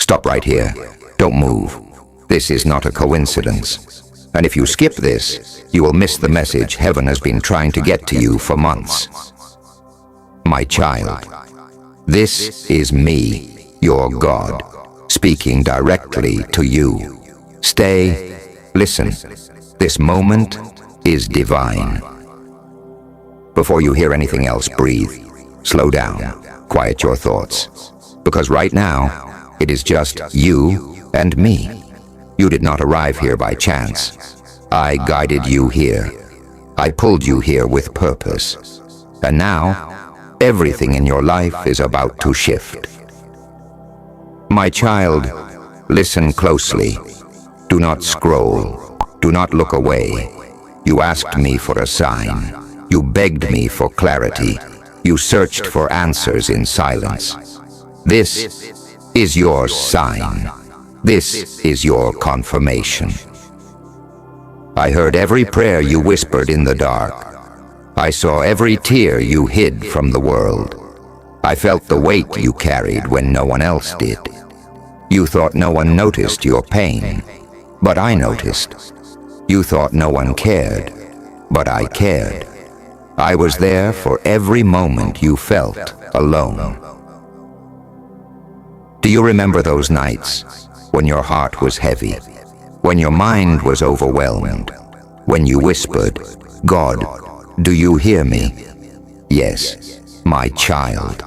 Stop right here. Don't move. This is not a coincidence. And if you skip this, you will miss the message heaven has been trying to get to you for months. My child, this is me, your God, speaking directly to you. Stay, listen. This moment is divine. Before you hear anything else, breathe. Slow down. Quiet your thoughts. Because right now, it is just you and me. You did not arrive here by chance. I guided you here. I pulled you here with purpose. And now, everything in your life is about to shift. My child, listen closely. Do not scroll. Do not look away. You asked me for a sign. You begged me for clarity. You searched for answers in silence. This is your sign. This is your confirmation. I heard every prayer you whispered in the dark. I saw every tear you hid from the world. I felt the weight you carried when no one else did. You thought no one noticed your pain, but I noticed. You thought no one cared, but I cared. I was there for every moment you felt alone. Do you remember those nights when your heart was heavy, when your mind was overwhelmed, when you whispered, God, do you hear me? Yes, my child.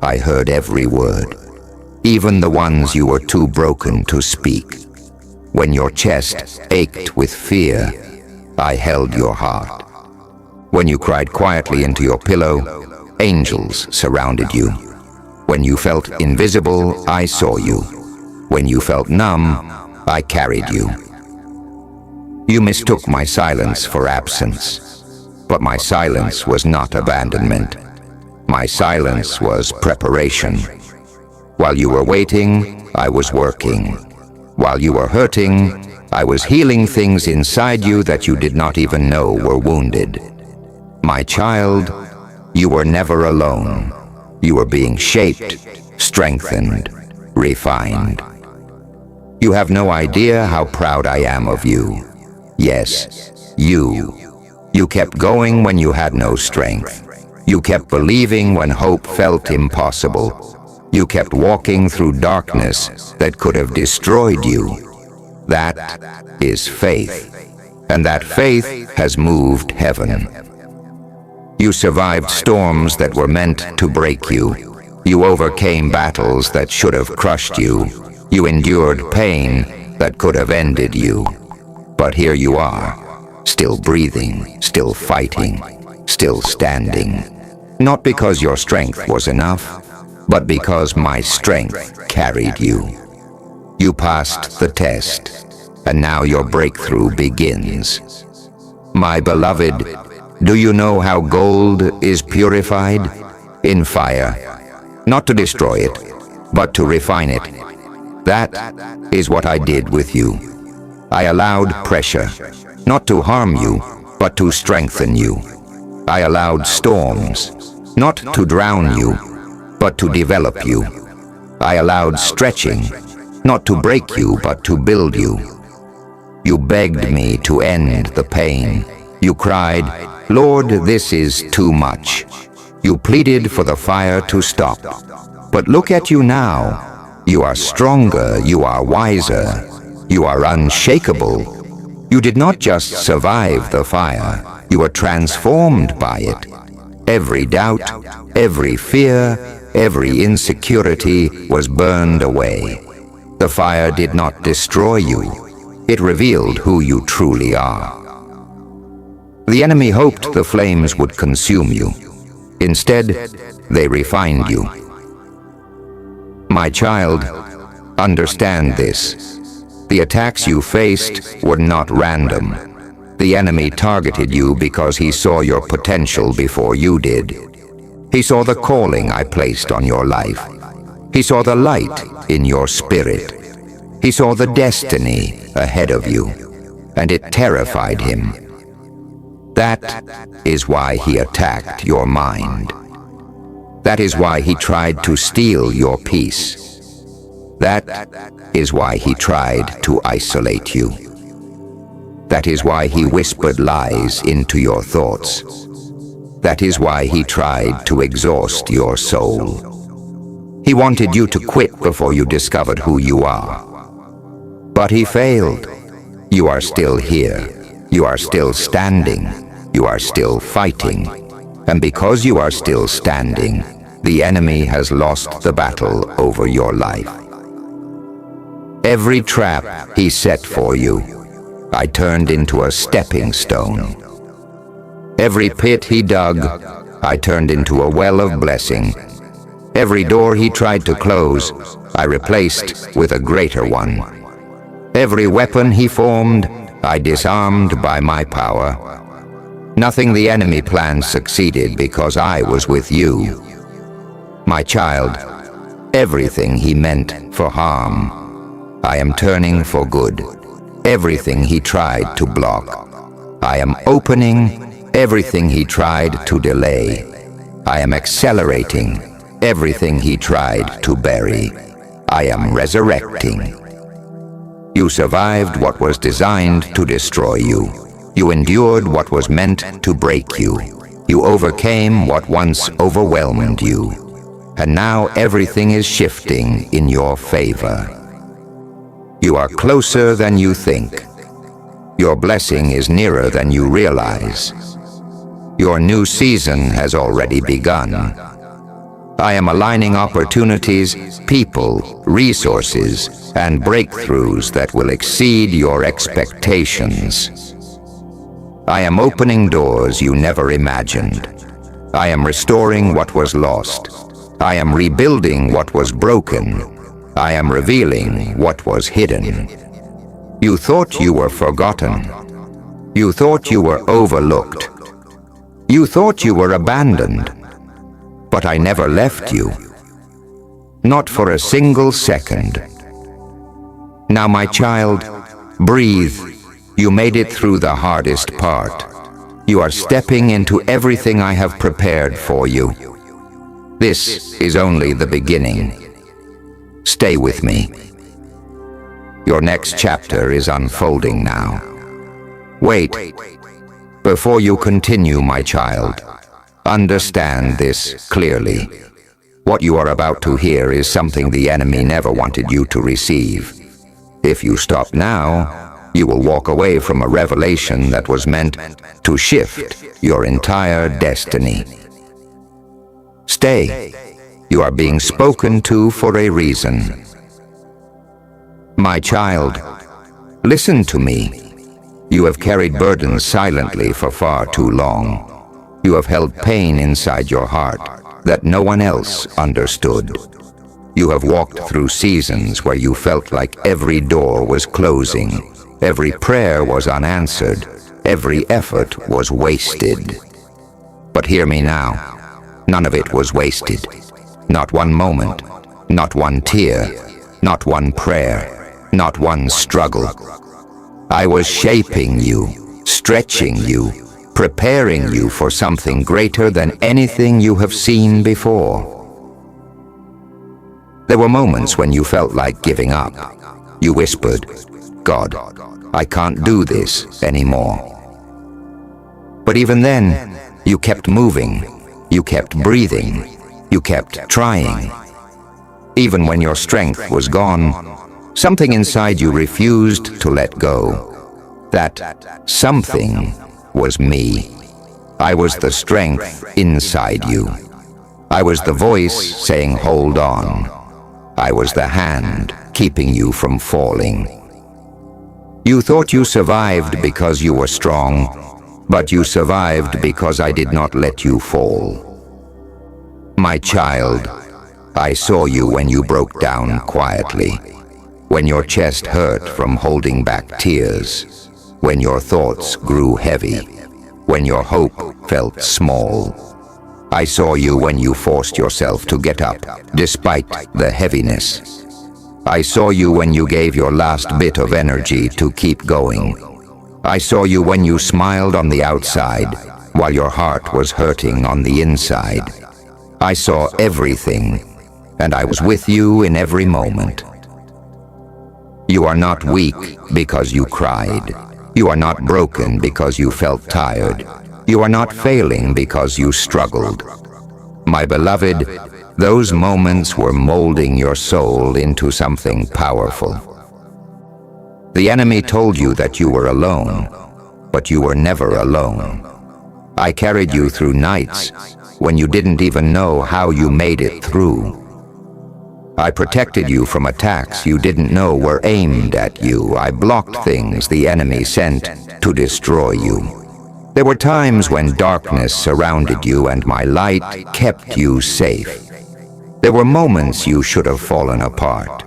I heard every word, even the ones you were too broken to speak. When your chest ached with fear, I held your heart. When you cried quietly into your pillow, angels surrounded you. When you felt invisible, I saw you. When you felt numb, I carried you. You mistook my silence for absence, but my silence was not abandonment. My silence was preparation. While you were waiting, I was working. While you were hurting, I was healing things inside you that you did not even know were wounded. My child, you were never alone. You were being shaped, strengthened, refined. You have no idea how proud I am of you. Yes, you. You kept going when you had no strength. You kept believing when hope felt impossible. You kept walking through darkness that could have destroyed you. That is faith. And that faith has moved heaven. You survived storms that were meant to break you. You overcame battles that should have crushed you. You endured pain that could have ended you. But here you are, still breathing, still fighting, still standing. Not because your strength was enough, but because my strength carried you. You passed the test, and now your breakthrough begins. My beloved, do you know how gold is purified? In fire, not to destroy it, but to refine it. That is what I did with you. I allowed pressure, not to harm you, but to strengthen you. I allowed storms, not to drown you, but to develop you. I allowed stretching, not to break you, but to build you. You begged me to end the pain. You cried, Lord, this is too much. You pleaded for the fire to stop. But look at you now. You are stronger, you are wiser, you are unshakable. You did not just survive the fire, you were transformed by it. Every doubt, every fear, every insecurity was burned away. The fire did not destroy you. It revealed who you truly are. The enemy hoped the flames would consume you. Instead, they refined you. My child, understand this. The attacks you faced were not random. The enemy targeted you because he saw your potential before you did. He saw the calling I placed on your life. He saw the light in your spirit. He saw the destiny ahead of you, and it terrified him. That is why he attacked your mind. That is why he tried to steal your peace. That is why he tried to isolate you. That is why he whispered lies into your thoughts. That is why he tried to exhaust your soul. He wanted you to quit before you discovered who you are. But he failed. You are still here. You are still standing. You are still fighting. And because you are still standing, the enemy has lost the battle over your life. Every trap he set for you, I turned into a stepping stone. Every pit he dug, I turned into a well of blessing. Every door he tried to close, I replaced with a greater one. Every weapon he formed, I disarmed by my power. Nothing the enemy planned succeeded because I was with you. My child, everything he meant for harm, I am turning for good. Everything he tried to block, I am opening. Everything he tried to delay, I am accelerating. Everything he tried to bury, I am resurrecting. You survived what was designed to destroy you. You endured what was meant to break you. You overcame what once overwhelmed you. And now everything is shifting in your favor. You are closer than you think. Your blessing is nearer than you realize. Your new season has already begun. I am aligning opportunities, people, resources, and breakthroughs that will exceed your expectations. I am opening doors you never imagined. I am restoring what was lost. I am rebuilding what was broken. I am revealing what was hidden. You thought you were forgotten. You thought you were overlooked. You thought you were abandoned, but I never left you. Not for a single second. Now, my child, breathe. You made it through the hardest part. You are stepping into everything I have prepared for you. This is only the beginning. Stay with me. Your next chapter is unfolding now. Wait. Before you continue, my child, understand this clearly. What you are about to hear is something the enemy never wanted you to receive. If you stop now, you will walk away from a revelation that was meant to shift your entire destiny. Stay. You are being spoken to for a reason. My child, listen to me. You have carried burdens silently for far too long. You have held pain inside your heart that no one else understood. You have walked through seasons where you felt like every door was closing, every prayer was unanswered, every effort was wasted. But hear me now, none of it was wasted. Not one moment, not one tear, not one prayer, not one struggle. I was shaping you, stretching you, preparing you for something greater than anything you have seen before. There were moments when you felt like giving up. You whispered, "God, I can't do this anymore." But even then, you kept moving, you kept breathing, you kept trying. Even when your strength was gone, something inside you refused to let go. That something was me. I was the strength inside you. I was the voice saying, "Hold on." I was the hand keeping you from falling. You thought you survived because you were strong, but you survived because I did not let you fall. My child, I saw you when you broke down quietly, when your chest hurt from holding back tears, when your thoughts grew heavy, when your hope felt small. I saw you when you forced yourself to get up, despite the heaviness. I saw you when you gave your last bit of energy to keep going. I saw you when you smiled on the outside, while your heart was hurting on the inside. I saw everything, and I was with you in every moment. You are not weak because you cried. You are not broken because you felt tired. You are not failing because you struggled. My beloved, those moments were molding your soul into something powerful. The enemy told you that you were alone, but you were never alone. I carried you through nights when you didn't even know how you made it through. I protected you from attacks you didn't know were aimed at you. I blocked things the enemy sent to destroy you. There were times when darkness surrounded you and my light kept you safe. There were moments you should have fallen apart,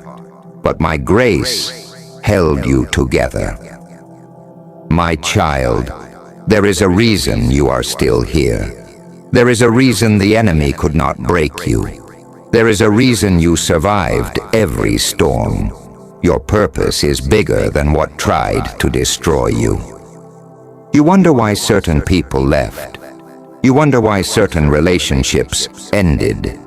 but my grace held you together. My child, there is a reason you are still here. There is a reason the enemy could not break you. There is a reason you survived every storm. Your purpose is bigger than what tried to destroy you. You wonder why certain people left. You wonder why certain relationships ended.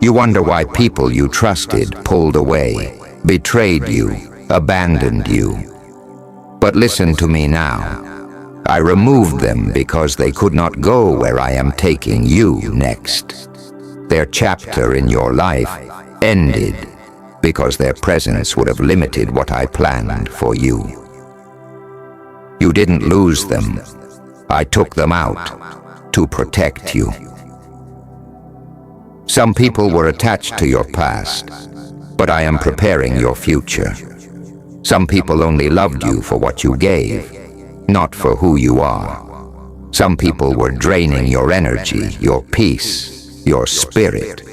You wonder why people you trusted pulled away, betrayed you, abandoned you. But listen to me now. I removed them because they could not go where I am taking you next. Their chapter in your life ended because their presence would have limited what I planned for you. You didn't lose them. I took them out to protect you. Some people were attached to your past, but I am preparing your future. Some people only loved you for what you gave, not for who you are. Some people were draining your energy, your peace, your spirit.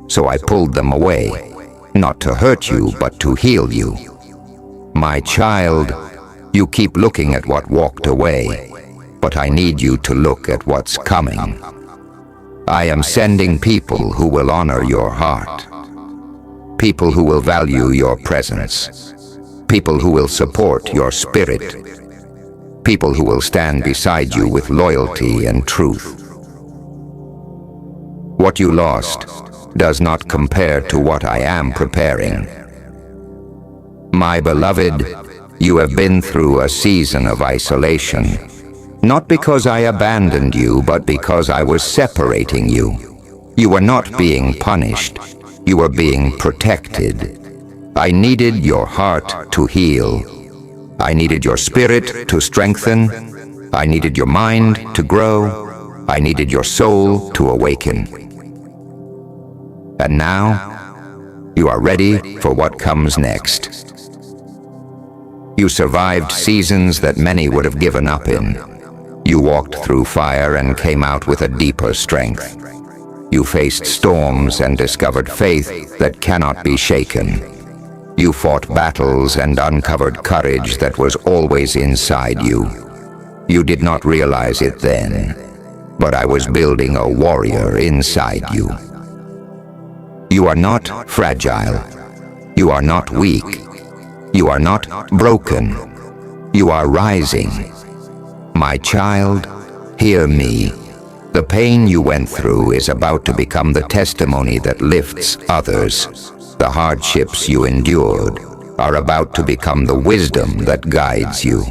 So I pulled them away, not to hurt you, but to heal you. My child, you keep looking at what walked away, but I need you to look at what's coming. I am sending people who will honor your heart. People who will value your presence. People who will support your spirit. People who will stand beside you with loyalty and truth. What you lost does not compare to what I am preparing. My beloved, you have been through a season of isolation, not because I abandoned you, but because I was separating you. You were not being punished, you were being protected. I needed your heart to heal. I needed your spirit to strengthen. I needed your mind to grow. I needed your soul to awaken. And now, you are ready for what comes next. You survived seasons that many would have given up in. You walked through fire and came out with a deeper strength. You faced storms and discovered faith that cannot be shaken. You fought battles and uncovered courage that was always inside you. You did not realize it then, but I was building a warrior inside you. You are not fragile. You are not weak. You are not broken. You are rising. My child, hear me. The pain you went through is about to become the testimony that lifts others. The hardships you endured are about to become the wisdom that guides you.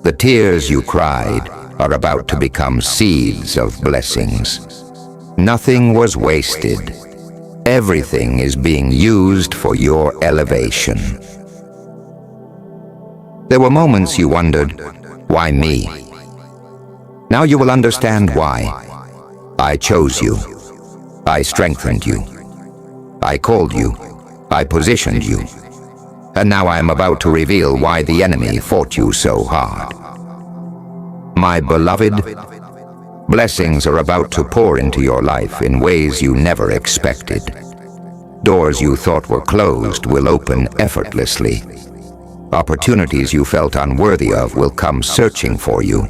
The tears you cried are about to become seeds of blessings. Nothing was wasted. Everything is being used for your elevation. There were moments you wondered, why me? Now you will understand why. I chose you. I strengthened you. I called you. I positioned you. And now I am about to reveal why the enemy fought you so hard. My beloved, blessings are about to pour into your life in ways you never expected. Doors you thought were closed will open effortlessly. Opportunities you felt unworthy of will come searching for you.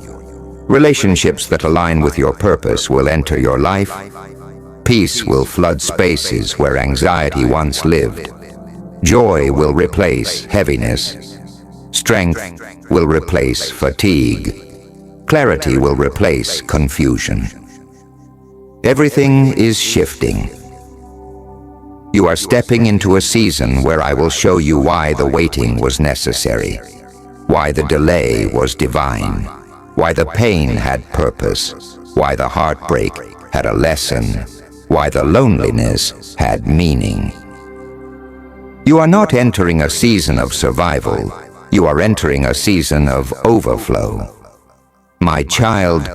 Relationships that align with your purpose will enter your life. Peace will flood spaces where anxiety once lived. Joy will replace heaviness. Strength will replace fatigue. Clarity will replace confusion. Everything is shifting. You are stepping into a season where I will show you why the waiting was necessary, why the delay was divine, why the pain had purpose, why the heartbreak had a lesson, why the loneliness had meaning. You are not entering a season of survival. You are entering a season of overflow. My child,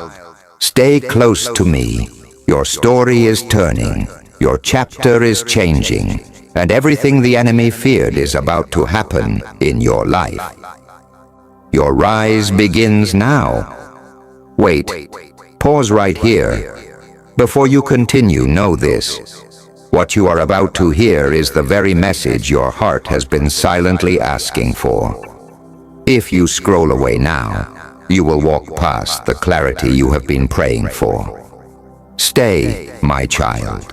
stay close to me. Your story is turning. Your chapter is changing. And everything the enemy feared is about to happen in your life. Your rise begins now. Wait, pause right here. Before you continue, know this. What you are about to hear is the very message your heart has been silently asking for. If you scroll away now, you will walk past the clarity you have been praying for. Stay, my child.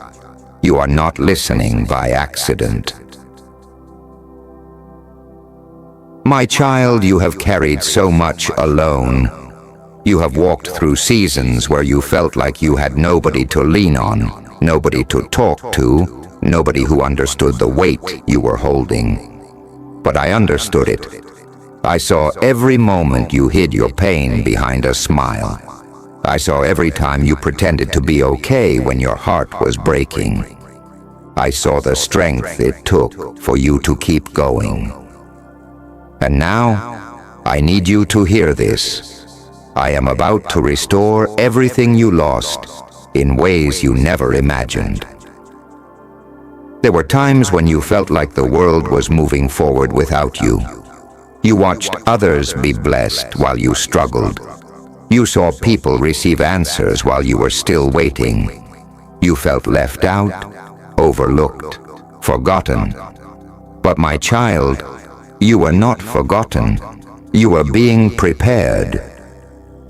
You are not listening by accident. My child, you have carried so much alone. You have walked through seasons where you felt like you had nobody to lean on, nobody to talk to, nobody who understood the weight you were holding. But I understood it. I saw every moment you hid your pain behind a smile. I saw every time you pretended to be okay when your heart was breaking. I saw the strength it took for you to keep going. And now, I need you to hear this. I am about to restore everything you lost in ways you never imagined. There were times when you felt like the world was moving forward without you. You watched others be blessed while you struggled. You saw people receive answers while you were still waiting. You felt left out, overlooked, forgotten. But my child, you were not forgotten. You were being prepared.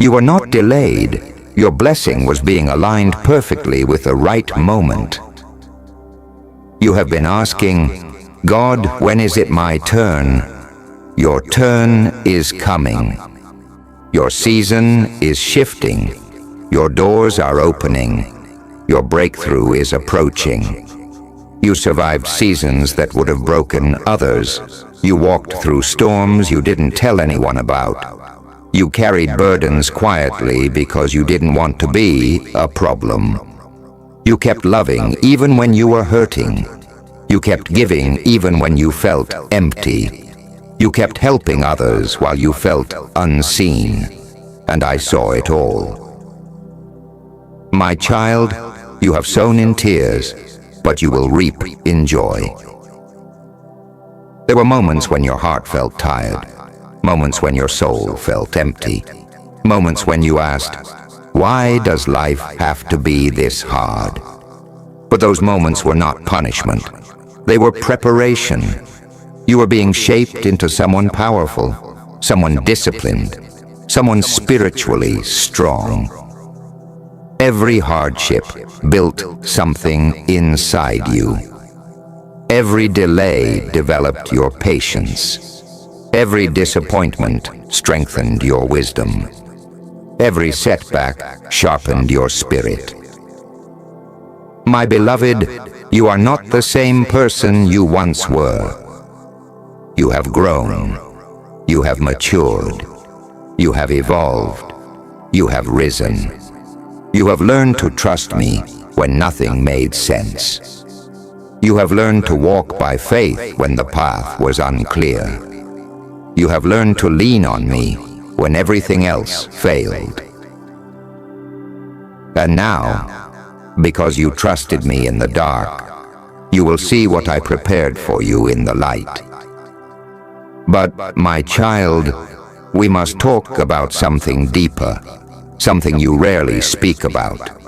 You were not delayed. Your blessing was being aligned perfectly with the right moment. You have been asking, God, when is it my turn? Your turn is coming. Your season is shifting. Your doors are opening. Your breakthrough is approaching. You survived seasons that would have broken others. You walked through storms you didn't tell anyone about. You carried burdens quietly because you didn't want to be a problem. You kept loving even when you were hurting. You kept giving even when you felt empty. You kept helping others while you felt unseen. And I saw it all. My child, you have sown in tears, but you will reap in joy. There were moments when your heart felt tired, moments when your soul felt empty, moments when you asked, why does life have to be this hard? But those moments were not punishment. They were preparation. You were being shaped into someone powerful, someone disciplined, someone spiritually strong. Every hardship built something inside you. Every delay developed your patience. Every disappointment strengthened your wisdom. Every setback sharpened your spirit. My beloved, you are not the same person you once were. You have grown. You have matured. You have evolved. You have risen. You have learned to trust me when nothing made sense. You have learned to walk by faith when the path was unclear. You have learned to lean on me when everything else failed. And now, because you trusted me in the dark, you will see what I prepared for you in the light. But, my child, we must talk about something deeper, something you rarely speak about.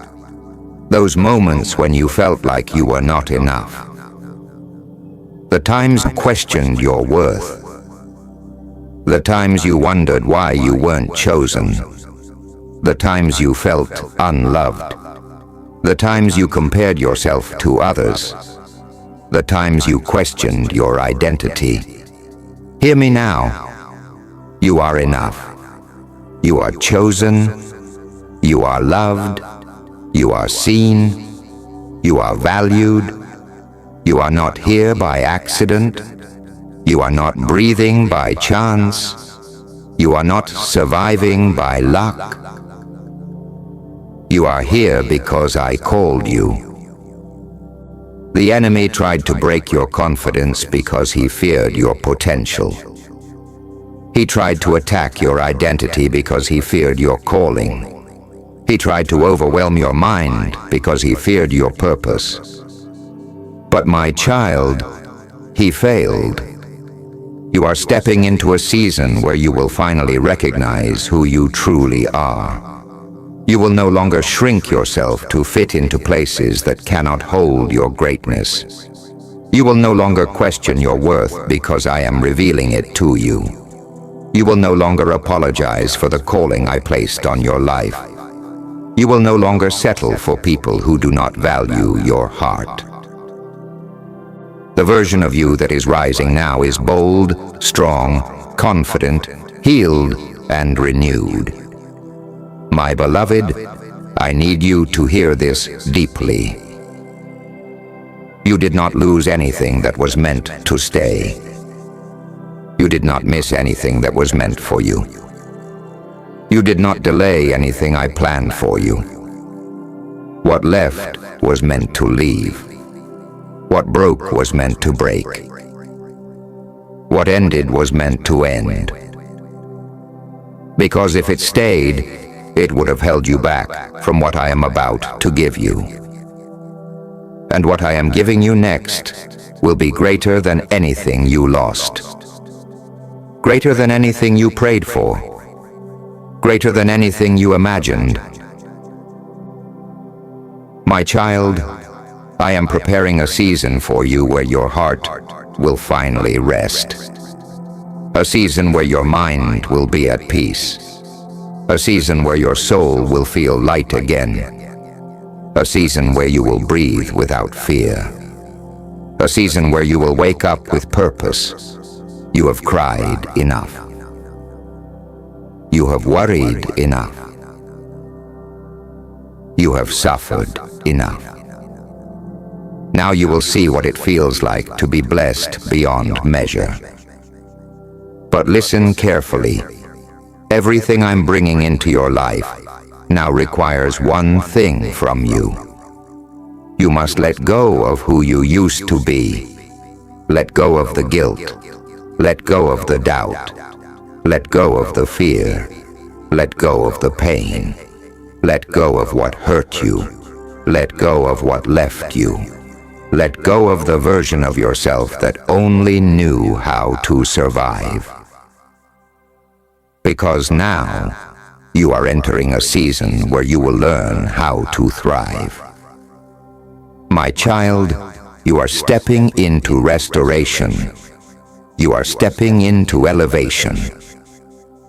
Those moments when you felt like you were not enough. The times you questioned your worth. The times you wondered why you weren't chosen. The times you felt unloved. The times you compared yourself to others. The times you questioned your identity. Hear me now. You are enough. You are chosen. You are loved. You are seen. You are valued. You are not here by accident. You are not breathing by chance. You are not surviving by luck. You are here because I called you. The enemy tried to break your confidence because he feared your potential. He tried to attack your identity because he feared your calling. He tried to overwhelm your mind because he feared your purpose. But my child, he failed. You are stepping into a season where you will finally recognize who you truly are. You will no longer shrink yourself to fit into places that cannot hold your greatness. You will no longer question your worth because I am revealing it to you. You will no longer apologize for the calling I placed on your life. You will no longer settle for people who do not value your heart. The version of you that is rising now is bold, strong, confident, healed, and renewed. My beloved, I need you to hear this deeply. You did not lose anything that was meant to stay. You did not miss anything that was meant for you. You did not delay anything I planned for you. What left was meant to leave. What broke was meant to break. What ended was meant to end. Because if it stayed, it would have held you back from what I am about to give you. And what I am giving you next will be greater than anything you lost. Greater than anything you prayed for. Greater than anything you imagined. My child, I am preparing a season for you where your heart will finally rest. A season where your mind will be at peace. A season where your soul will feel light again. A season where you will breathe without fear. A season where you will wake up with purpose. You have cried enough. You have worried enough. You have suffered enough. Now you will see what it feels like to be blessed beyond measure. But listen carefully. Everything I'm bringing into your life now requires one thing from you. You must let go of who you used to be. Let go of the guilt. Let go of the doubt. Let go of the fear. Let go of the pain. Let go of what hurt you. Let go of what left you. Let go of the version of yourself that only knew how to survive. Because now, you are entering a season where you will learn how to thrive. My child, you are stepping into restoration. You are stepping into elevation.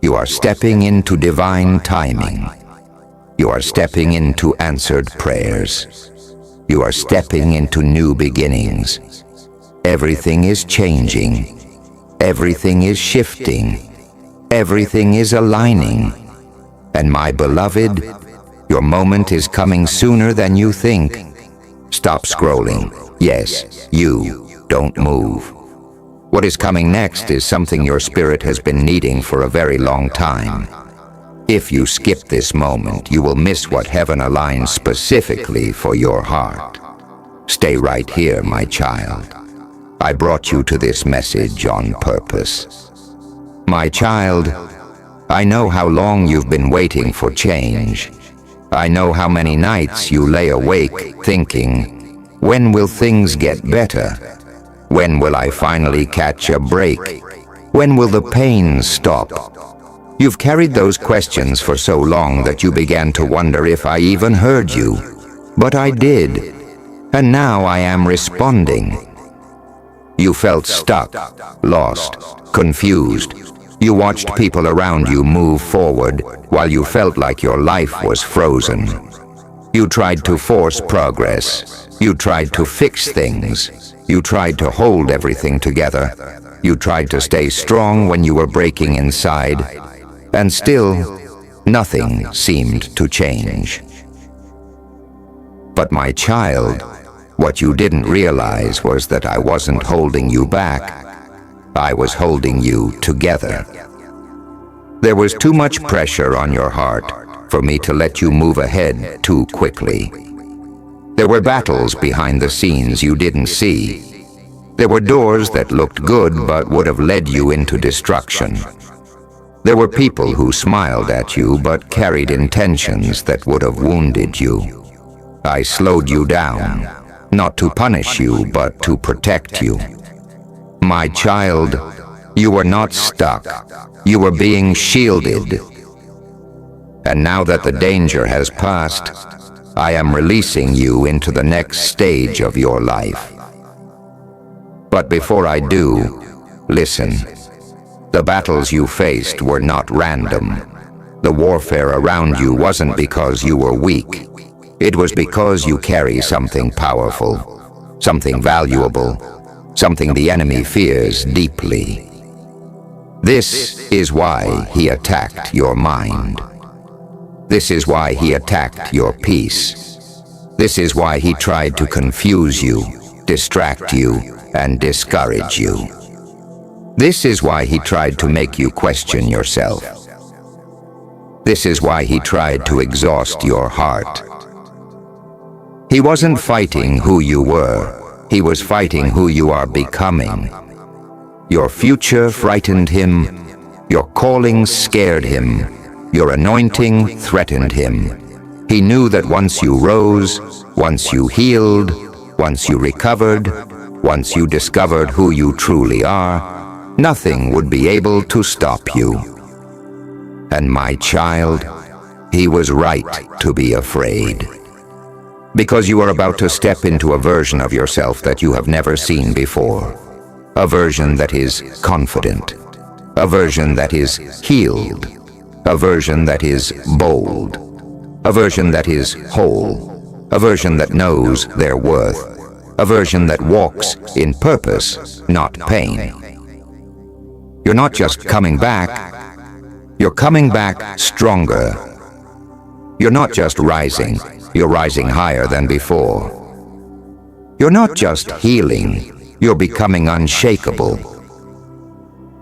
You are stepping into divine timing. You are stepping into answered prayers. You are stepping into new beginnings. Everything is changing. Everything is shifting. Everything is aligning. And my beloved, your moment is coming sooner than you think. Stop scrolling. Yes, you. Don't move. What is coming next is something your spirit has been needing for a very long time. If you skip this moment, you will miss what heaven aligns specifically for your heart. Stay right here, my child. I brought you to this message on purpose. My child, I know how long you've been waiting for change. I know how many nights you lay awake thinking, when will things get better? When will I finally catch a break? When will the pain stop? You've carried those questions for so long that you began to wonder if I even heard you. But I did, and now I am responding. You felt stuck, lost, confused. You watched people around you move forward while you felt like your life was frozen. You tried to force progress. You tried to fix things. You tried to hold everything together. You tried to stay strong when you were breaking inside. And still, nothing seemed to change. But my child, What you didn't realize was that I wasn't holding you back. I was holding you together. There was too much pressure on your heart for me to let you move ahead too quickly. There were battles behind the scenes you didn't see. There were doors that looked good but would have led you into destruction. There were people who smiled at you but carried intentions that would have wounded you. I slowed you down, not to punish you but to protect you. My child, you were not stuck. You were being shielded. And now that the danger has passed, I am releasing you into the next stage of your life. But before I do, listen. The battles you faced were not random. The warfare around you wasn't because you were weak. It was because you carry something powerful, something valuable, something the enemy fears deeply. This is why he attacked your mind. This is why he attacked your peace. This is why he tried to confuse you, distract you, and discourage you. This is why he tried to make you question yourself. This is why he tried to exhaust your heart. He wasn't fighting who you were. He was fighting who you are becoming. Your future frightened him. Your calling scared him. Your anointing threatened him. He knew that once you rose, once you healed, once you recovered, once you discovered who you truly are, nothing would be able to stop you. And my child, he was right to be afraid. Because you are about to step into a version of yourself that you have never seen before. A version that is confident. A version that is healed. A version that is bold. A version that is whole. A version that knows their worth. A version that walks in purpose, not pain. You're not just coming back. You're coming back stronger. You're not just rising. You're rising higher than before. You're not just healing, you're becoming unshakable.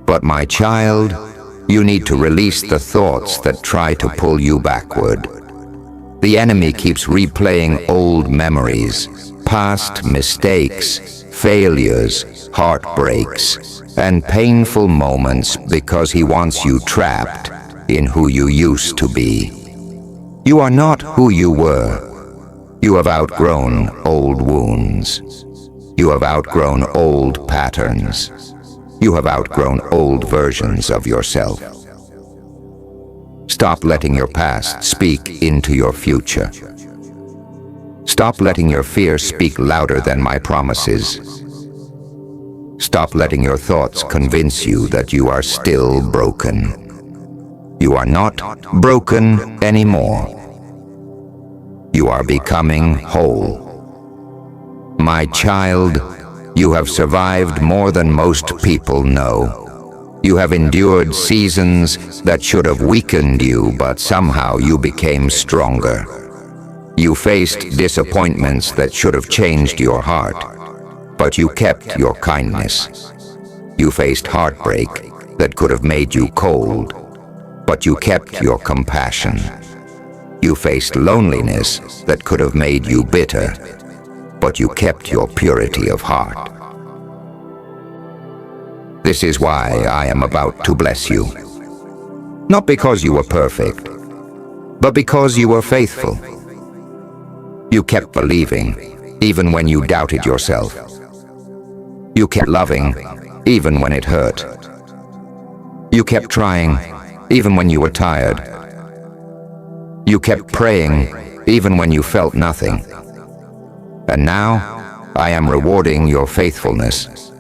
But my child, you need to release the thoughts that try to pull you backward. The enemy keeps replaying old memories, past mistakes, failures, heartbreaks, and painful moments because he wants you trapped in who you used to be. You are not who you were. You have outgrown old wounds. You have outgrown old patterns. You have outgrown old versions of yourself. Stop letting your past speak into your future. Stop letting your fear speak louder than my promises. Stop letting your thoughts convince you that you are still broken. You are not broken anymore. You are becoming whole. My child, you have survived more than most people know. You have endured seasons that should have weakened you, but somehow you became stronger. You faced disappointments that should have changed your heart, but you kept your kindness. You faced heartbreak that could have made you cold, but you kept your compassion. You faced loneliness that could have made you bitter, but you kept your purity of heart. This is why I am about to bless you. Not because you were perfect, but because you were faithful. You kept believing, even when you doubted yourself. You kept loving, even when it hurt. You kept trying, even when you were tired. You kept praying, even when you felt nothing. And now, I am rewarding your faithfulness.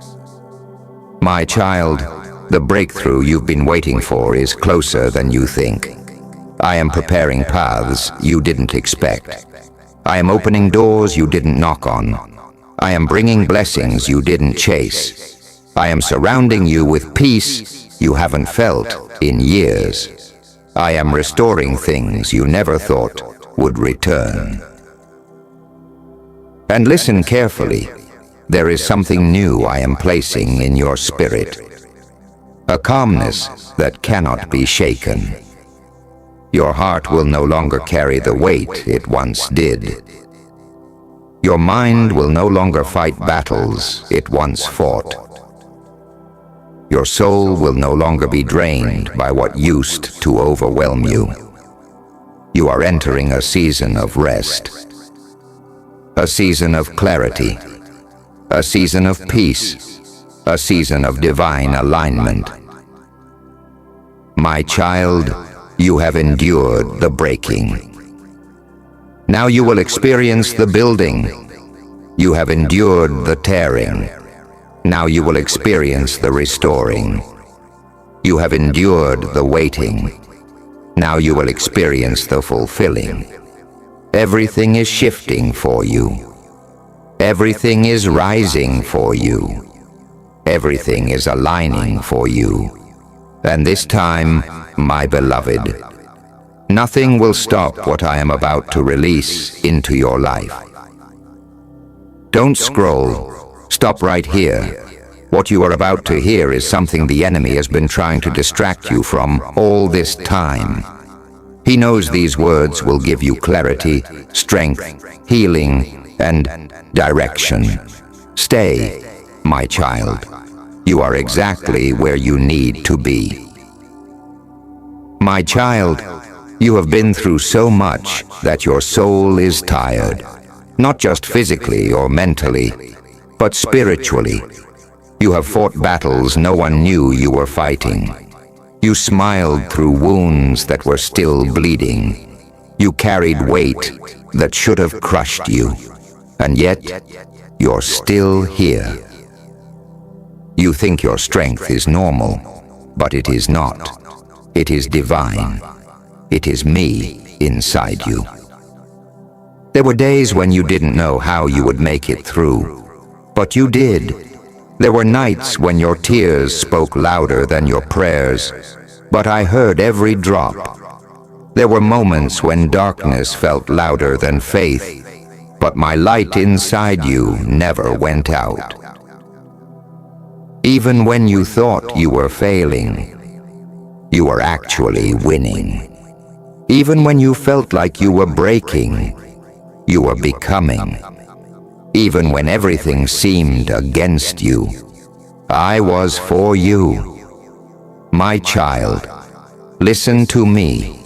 My child, the breakthrough you've been waiting for is closer than you think. I am preparing paths you didn't expect. I am opening doors you didn't knock on. I am bringing blessings you didn't chase. I am surrounding you with peace you haven't felt in years. I am restoring things you never thought would return. And listen carefully. There is something new I am placing in your spirit. A calmness that cannot be shaken. Your heart will no longer carry the weight it once did. Your mind will no longer fight battles it once fought. Your soul will no longer be drained by what used to overwhelm you. You are entering a season of rest, a season of clarity, a season of peace, a season of divine alignment. My child, you have endured the breaking. Now you will experience the building. You have endured the tearing. Now you will experience the restoring. You have endured the waiting. Now you will experience the fulfilling. Everything is shifting for you. Everything is rising for you. Everything is aligning for you. And this time, my beloved, nothing will stop what I am about to release into your life. Don't scroll. Stop right here. What you are about to hear is something the enemy has been trying to distract you from all this time. He knows these words will give you clarity, strength, healing, and direction. Stay, my child. You are exactly where you need to be. My child, you have been through so much that your soul is tired, not just physically or mentally, but spiritually. You have fought battles no one knew you were fighting. You smiled through wounds that were still bleeding. You carried weight that should have crushed you, and yet you're still here. You think your strength is normal, but it is not. It is divine. It is me inside you. There were days when you didn't know how you would make it through, but you did. There were nights when your tears spoke louder than your prayers, but I heard every drop. There were moments when darkness felt louder than faith, but my light inside you never went out. Even when you thought you were failing, you were actually winning. Even when you felt like you were breaking, you were becoming. Even when everything seemed against you, I was for you. My child, listen to me.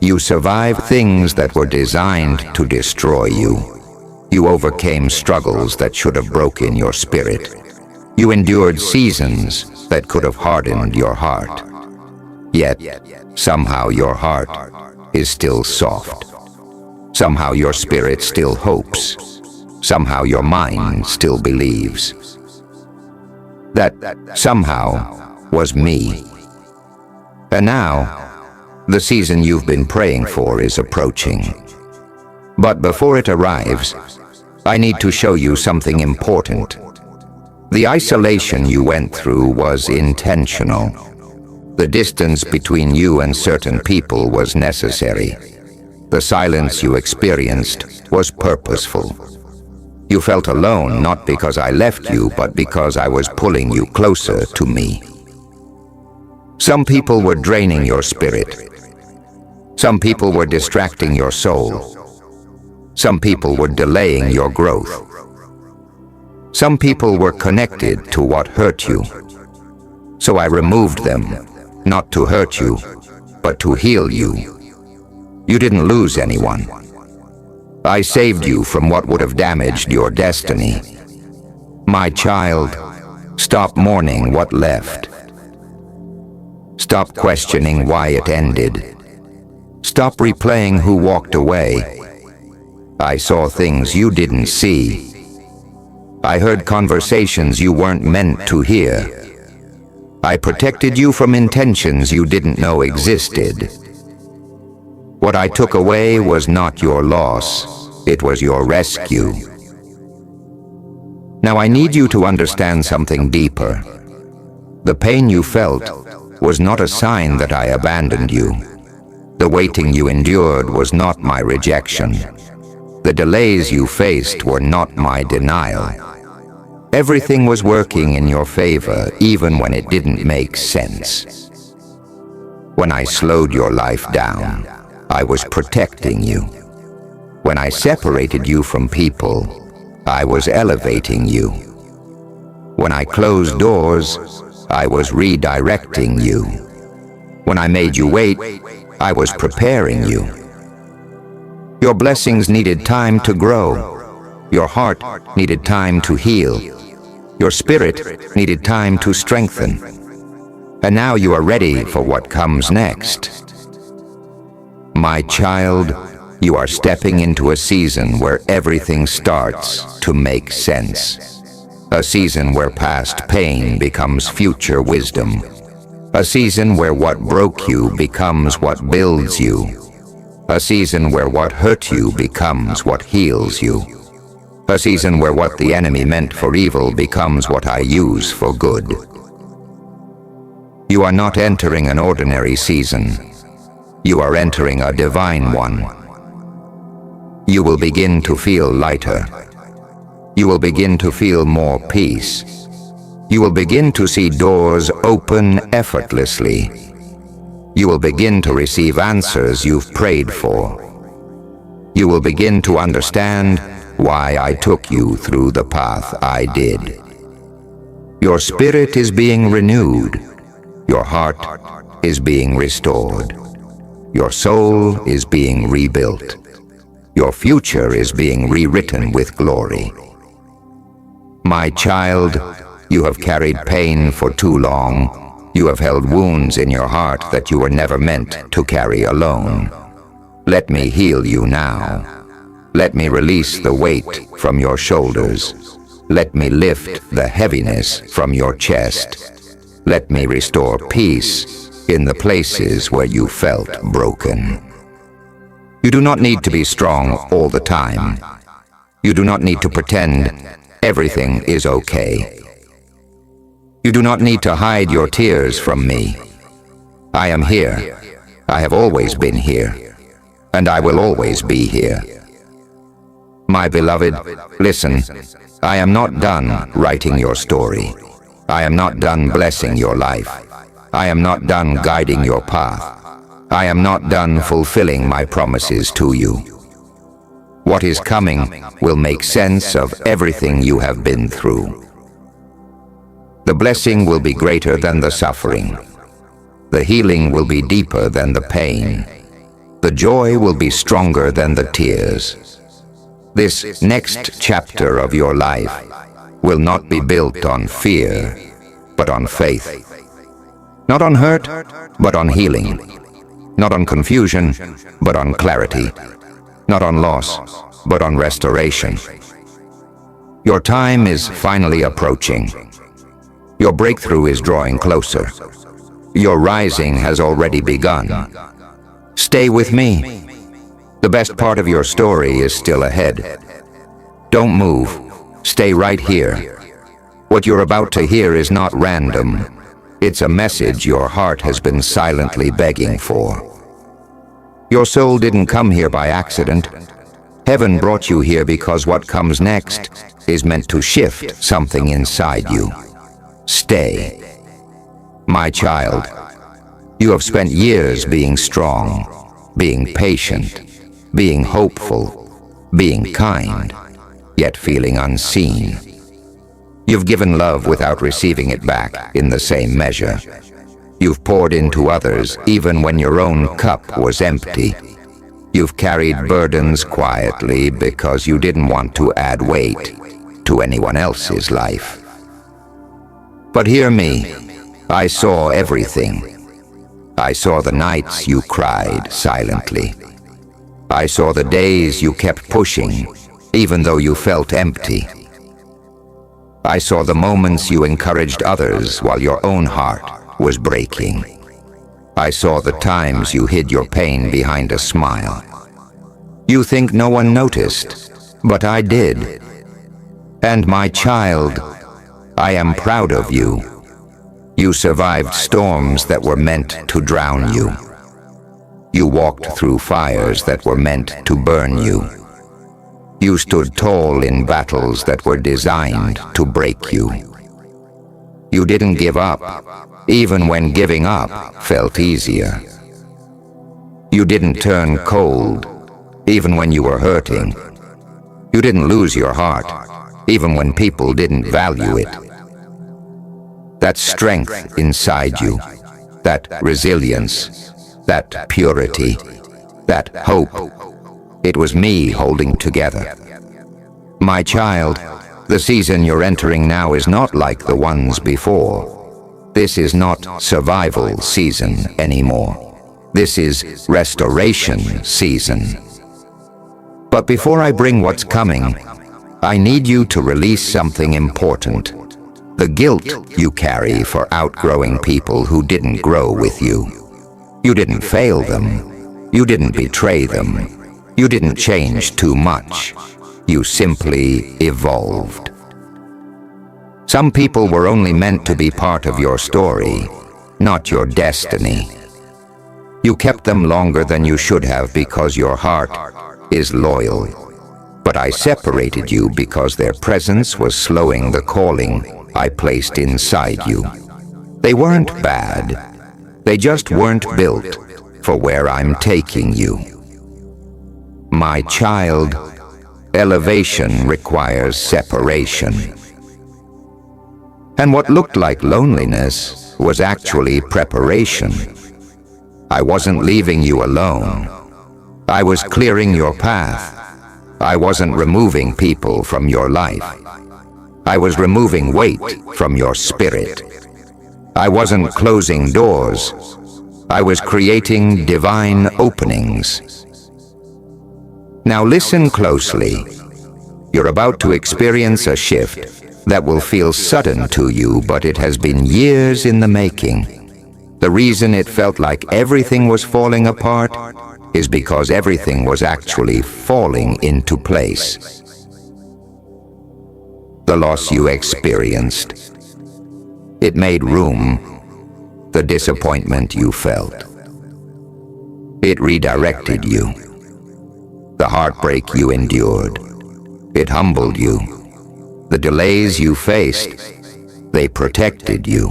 You survived things that were designed to destroy you. You overcame struggles that should have broken your spirit. You endured seasons that could have hardened your heart. Yet, somehow your heart is still soft. Somehow your spirit still hopes. Somehow your mind still believes. That somehow was me. And now, the season you've been praying for is approaching. But before it arrives, I need to show you something important. The isolation you went through was intentional. The distance between you and certain people was necessary. The silence you experienced was purposeful. You felt alone not because I left you, but because I was pulling you closer to me. Some people were draining your spirit. Some people were distracting your soul. Some people were delaying your growth. Some people were connected to what hurt you. So I removed them, not to hurt you, but to heal you. You didn't lose anyone. I saved you from what would have damaged your destiny. My child, stop mourning what left. Stop questioning why it ended. Stop replaying who walked away. I saw things you didn't see. I heard conversations you weren't meant to hear. I protected you from intentions you didn't know existed. What I took away was not your loss, it was your rescue. Now I need you to understand something deeper. The pain you felt was not a sign that I abandoned you. The waiting you endured was not my rejection. The delays you faced were not my denial. Everything was working in your favor, even when it didn't make sense. When I slowed your life down, I was protecting you. When I separated you from people, I was elevating you. When I closed doors, I was redirecting you. When I made you wait, I was preparing you. Your blessings needed time to grow. Your heart needed time to heal. Your spirit needed time to strengthen. And now you are ready for what comes next. My child, you are stepping into a season where everything starts to make sense. A season where past pain becomes future wisdom. A season where what broke you becomes what builds you. A season where what hurt you becomes what heals you. A season where what the enemy meant for evil becomes what I use for good. You are not entering an ordinary season. You are entering a divine one. You will begin to feel lighter. You will begin to feel more peace. You will begin to see doors open effortlessly. You will begin to receive answers you've prayed for. You will begin to understand why I took you through the path I did. Your spirit is being renewed. Your heart is being restored. Your soul is being rebuilt. Your future is being rewritten with glory. My child, you have carried pain for too long. You have held wounds in your heart that you were never meant to carry alone. Let me heal you now. Let me release the weight from your shoulders. Let me lift the heaviness from your chest. Let me restore peace in the places where you felt broken. You do not need to be strong all the time. You do not need to pretend everything is okay. You do not need to hide your tears from me. I am here. I have always been here. And I will always be here. My beloved, listen. I am not done writing your story. I am not done blessing your life. I am not done guiding your path. I am not done fulfilling my promises to you. What is coming will make sense of everything you have been through. The blessing will be greater than the suffering. The healing will be deeper than the pain. The joy will be stronger than the tears. This next chapter of your life will not be built on fear, but on faith. Not on hurt, but on healing. Not on confusion, but on clarity. Not on loss, but on restoration. Your time is finally approaching. Your breakthrough is drawing closer. Your rising has already begun. Stay with me. The best part of your story is still ahead. Don't move. Stay right here. What you're about to hear is not random. It's a message your heart has been silently begging for. Your soul didn't come here by accident. Heaven brought you here because what comes next is meant to shift something inside you. Stay. My child, you have spent years being strong, being patient, being hopeful, being kind, yet feeling unseen. You've given love without receiving it back in the same measure. You've poured into others even when your own cup was empty. You've carried burdens quietly because you didn't want to add weight to anyone else's life. But hear me, I saw everything. I saw the nights you cried silently. I saw the days you kept pushing, even though you felt empty. I saw the moments you encouraged others while your own heart was breaking. I saw the times you hid your pain behind a smile. You think no one noticed, but I did. And my child, I am proud of you. You survived storms that were meant to drown you. You walked through fires that were meant to burn you. You stood tall in battles that were designed to break you. You didn't give up, even when giving up felt easier. You didn't turn cold, even when you were hurting. You didn't lose your heart, even when people didn't value it. That strength inside you, that resilience, that purity, that hope, it was me holding together. My child, the season you're entering now is not like the ones before. This is not survival season anymore. This is restoration season. But before I bring what's coming, I need you to release something important. The guilt you carry for outgrowing people who didn't grow with you. You didn't fail them. You didn't betray them. You didn't change too much. You simply evolved. Some people were only meant to be part of your story, not your destiny. You kept them longer than you should have because your heart is loyal. But I separated you because their presence was slowing the calling I placed inside you. They weren't bad. They just weren't built for where I'm taking you. My child, elevation requires separation. And what looked like loneliness was actually preparation. I wasn't leaving you alone. I was clearing your path. I wasn't removing people from your life. I was removing weight from your spirit. I wasn't closing doors. I was creating divine openings. Now listen closely. You're about to experience a shift that will feel sudden to you, but it has been years in the making. The reason it felt like everything was falling apart is because everything was actually falling into place. The loss you experienced, it made room. The disappointment you felt, it redirected you. The heartbreak you endured, it humbled you. The delays you faced, they protected you.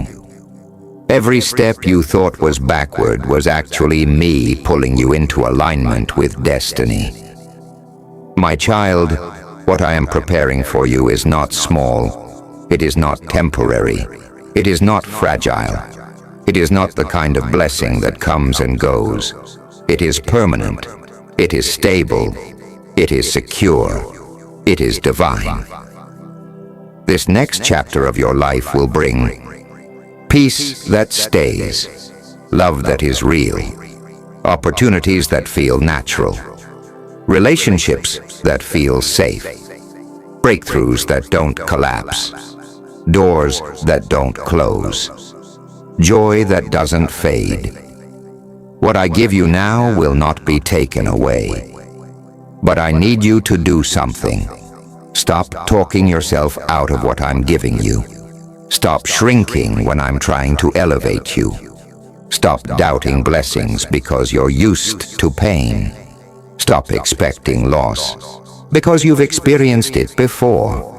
Every step you thought was backward was actually me pulling you into alignment with destiny. My child, what I am preparing for you is not small. It is not temporary. It is not fragile. It is not the kind of blessing that comes and goes. It is permanent. It is stable. It is secure. It is divine. This next chapter of your life will bring peace that stays, love that is real, opportunities that feel natural, relationships that feel safe, breakthroughs that don't collapse, doors that don't close, joy that doesn't fade. What I give you now will not be taken away. But I need you to do something. Stop talking yourself out of what I'm giving you. Stop shrinking when I'm trying to elevate you. Stop doubting blessings because you're used to pain. Stop expecting loss because you've experienced it before.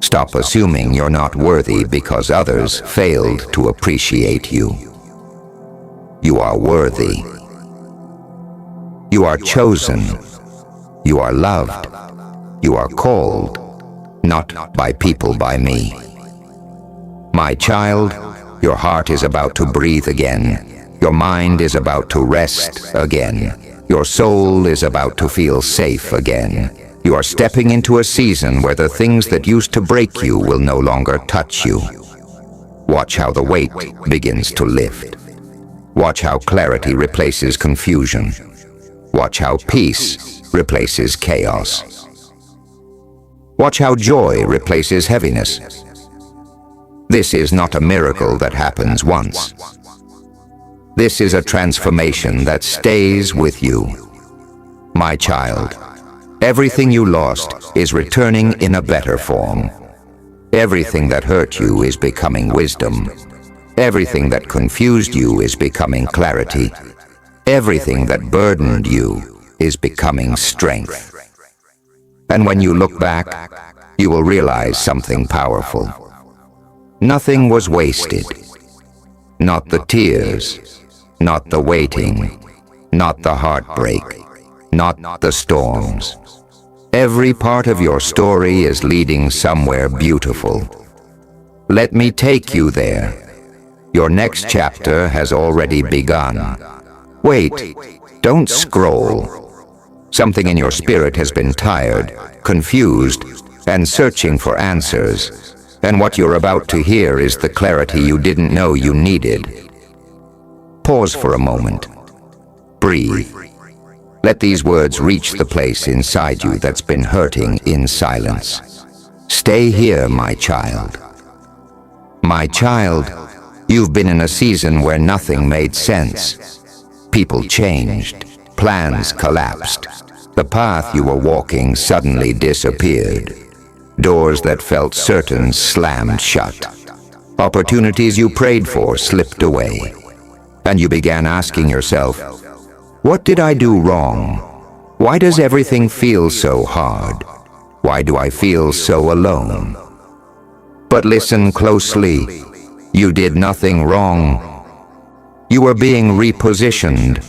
Stop assuming you're not worthy because others failed to appreciate you. You are worthy. You are chosen. You are loved. You are called, not by people, by me. My child, your heart is about to breathe again. Your mind is about to rest again. Your soul is about to feel safe again. You are stepping into a season where the things that used to break you will no longer touch you. Watch how the weight begins to lift. Watch how clarity replaces confusion. Watch how peace replaces chaos. Watch how joy replaces heaviness. This is not a miracle that happens once. This is a transformation that stays with you. My child, everything you lost is returning in a better form. Everything that hurt you is becoming wisdom. Everything that confused you is becoming clarity. Everything that burdened you is becoming strength. And when you look back, you will realize something powerful. Nothing was wasted. Not the tears, not the waiting, not the heartbreak, not the storms. Every part of your story is leading somewhere beautiful. Let me take you there. Your next chapter has already begun. Wait, don't scroll. Something in your spirit has been tired, confused, and searching for answers. And what you're about to hear is the clarity you didn't know you needed. Pause for a moment. Breathe. Let these words reach the place inside you that's been hurting in silence. Stay here, my child. My child, you've been in a season where nothing made sense. People changed. Plans collapsed. The path you were walking suddenly disappeared. Doors that felt certain slammed shut. Opportunities you prayed for slipped away. And you began asking yourself, what did I do wrong? Why does everything feel so hard? Why do I feel so alone? But listen closely. You did nothing wrong. You were being repositioned.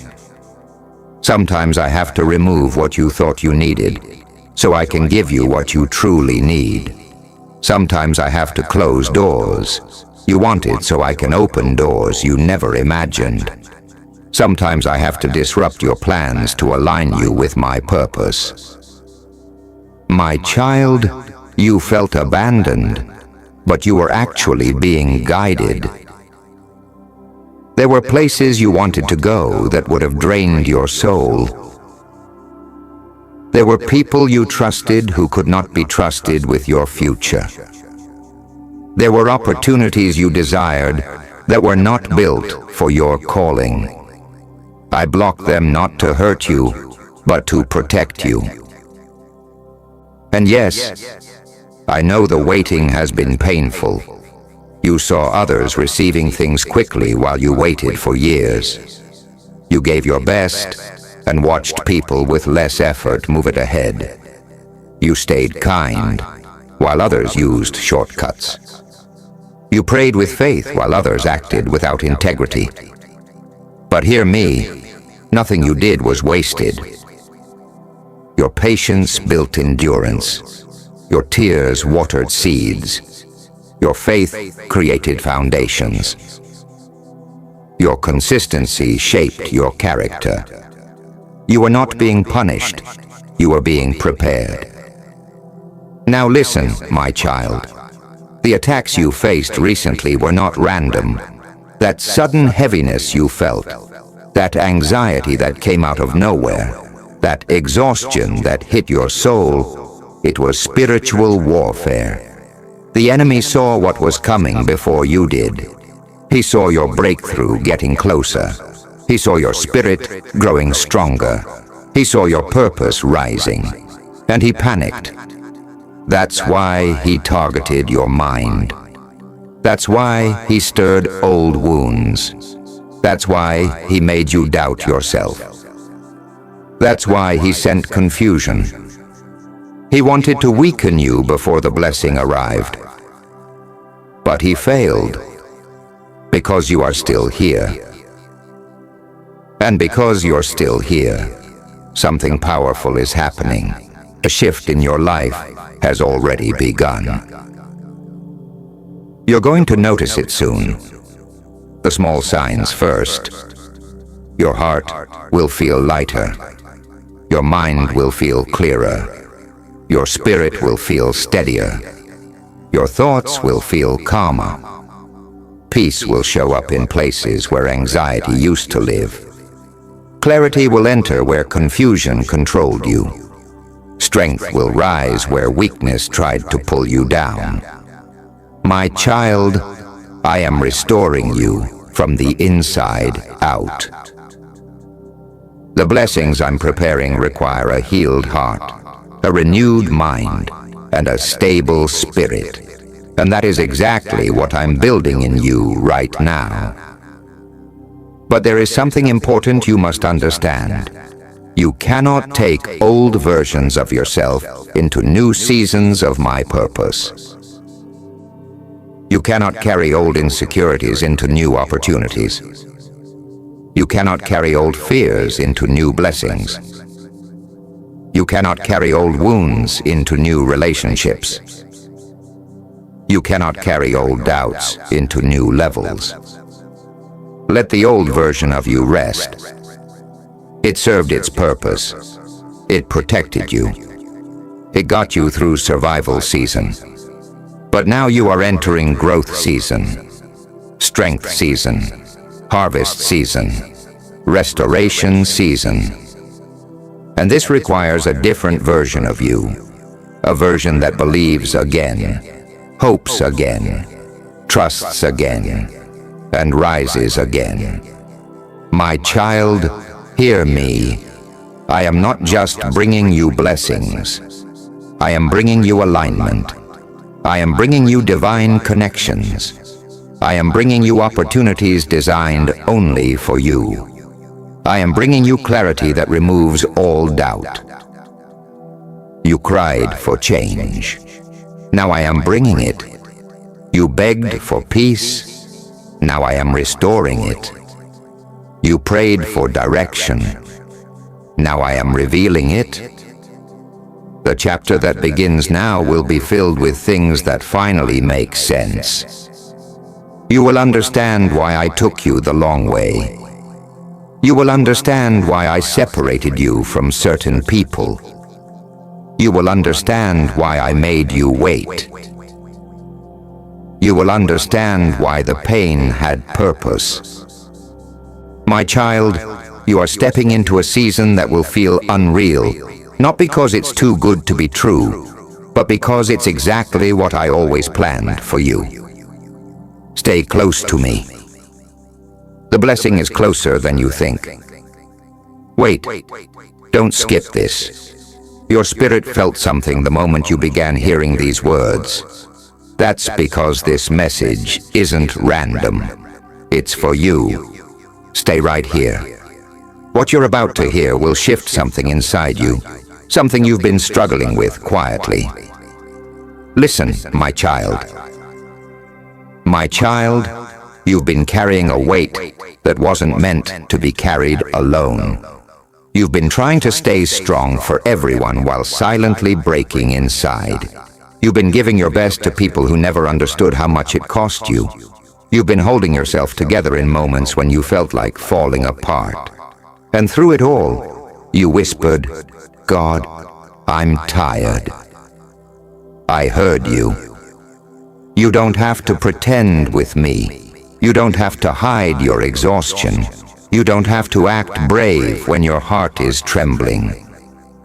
Sometimes I have to remove what you thought you needed, so I can give you what you truly need. Sometimes I have to close doors you wanted so I can open doors you never imagined. Sometimes I have to disrupt your plans to align you with my purpose. My child, you felt abandoned, but you were actually being guided. There were places you wanted to go that would have drained your soul. There were people you trusted who could not be trusted with your future. There were opportunities you desired that were not built for your calling. I blocked them not to hurt you, but to protect you. And yes, I know the waiting has been painful. You saw others receiving things quickly while you waited for years. You gave your best and watched people with less effort move it ahead. You stayed kind while others used shortcuts. You prayed with faith while others acted without integrity. But hear me, nothing you did was wasted. Your patience built endurance. Your tears watered seeds. Your faith created foundations. Your consistency shaped your character. You were not being punished. You were being prepared. Now listen, my child. The attacks you faced recently were not random. That sudden heaviness you felt, that anxiety that came out of nowhere, that exhaustion that hit your soul, it was spiritual warfare. The enemy saw what was coming before you did. He saw your breakthrough getting closer. He saw your spirit growing stronger. He saw your purpose rising. And he panicked. That's why he targeted your mind. That's why he stirred old wounds. That's why he made you doubt yourself. That's why he sent confusion. He wanted to weaken you before the blessing arrived. But he failed, because you are still here. And because you're still here, something powerful is happening. A shift in your life has already begun. You're going to notice it soon. The small signs first. Your heart will feel lighter. Your mind will feel clearer. Your spirit will feel steadier. Your thoughts will feel calmer. Peace will show up in places where anxiety used to live. Clarity will enter where confusion controlled you. Strength will rise where weakness tried to pull you down. My child, I am restoring you from the inside out. The blessings I'm preparing require a healed heart, a renewed mind, and a stable spirit. And that is exactly what I'm building in you right now. But there is something important you must understand. You cannot take old versions of yourself into new seasons of my purpose. You cannot carry old insecurities into new opportunities. You cannot carry old fears into new blessings. You cannot carry old wounds into new relationships. You cannot carry old doubts into new levels. Let the old version of you rest. It served its purpose. It protected you. It got you through survival season. But now you are entering growth season, strength season, harvest season, restoration season. And this requires a different version of you, a version that believes again, hopes again, trusts again, and rises again. My child, hear me. I am not just bringing you blessings. I am bringing you alignment. I am bringing you divine connections. I am bringing you opportunities designed only for you. I am bringing you clarity that removes all doubt. You cried for change. Now I am bringing it. You begged for peace. Now I am restoring it. You prayed for direction. Now I am revealing it. The chapter that begins now will be filled with things that finally make sense. You will understand why I took you the long way. You will understand why I separated you from certain people. You will understand why I made you wait. You will understand why the pain had purpose. My child, you are stepping into a season that will feel unreal, not because it's too good to be true, but because it's exactly what I always planned for you. Stay close to me. The blessing is closer than you think. Wait, don't skip this. Your spirit felt something the moment you began hearing these words. That's because this message isn't random. It's for you. Stay right here. What you're about to hear will shift something inside you, something you've been struggling with quietly. Listen, my child. My child, you've been carrying a weight that wasn't meant to be carried alone. You've been trying to stay strong for everyone while silently breaking inside. You've been giving your best to people who never understood how much it cost you. You've been holding yourself together in moments when you felt like falling apart. And through it all, you whispered, God, I'm tired. I heard you. You don't have to pretend with me. You don't have to hide your exhaustion. You don't have to act brave when your heart is trembling.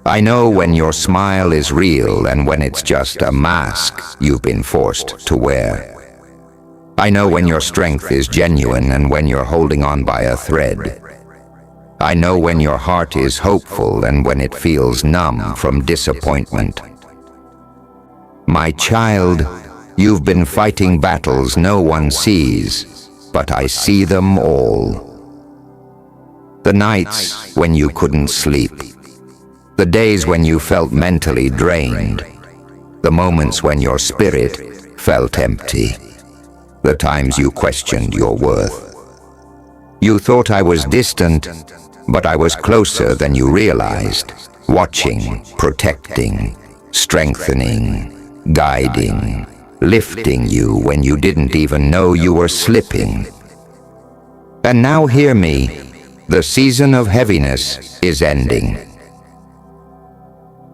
I know when your smile is real and when it's just a mask you've been forced to wear. I know when your strength is genuine and when you're holding on by a thread. I know when your heart is hopeful and when it feels numb from disappointment. My child, you've been fighting battles no one sees, but I see them all. The nights when you couldn't sleep, the days when you felt mentally drained, the moments when your spirit felt empty, the times you questioned your worth. You thought I was distant, but I was closer than you realized, watching, protecting, strengthening, guiding, lifting you when you didn't even know you were slipping. And now hear me, the season of heaviness is ending.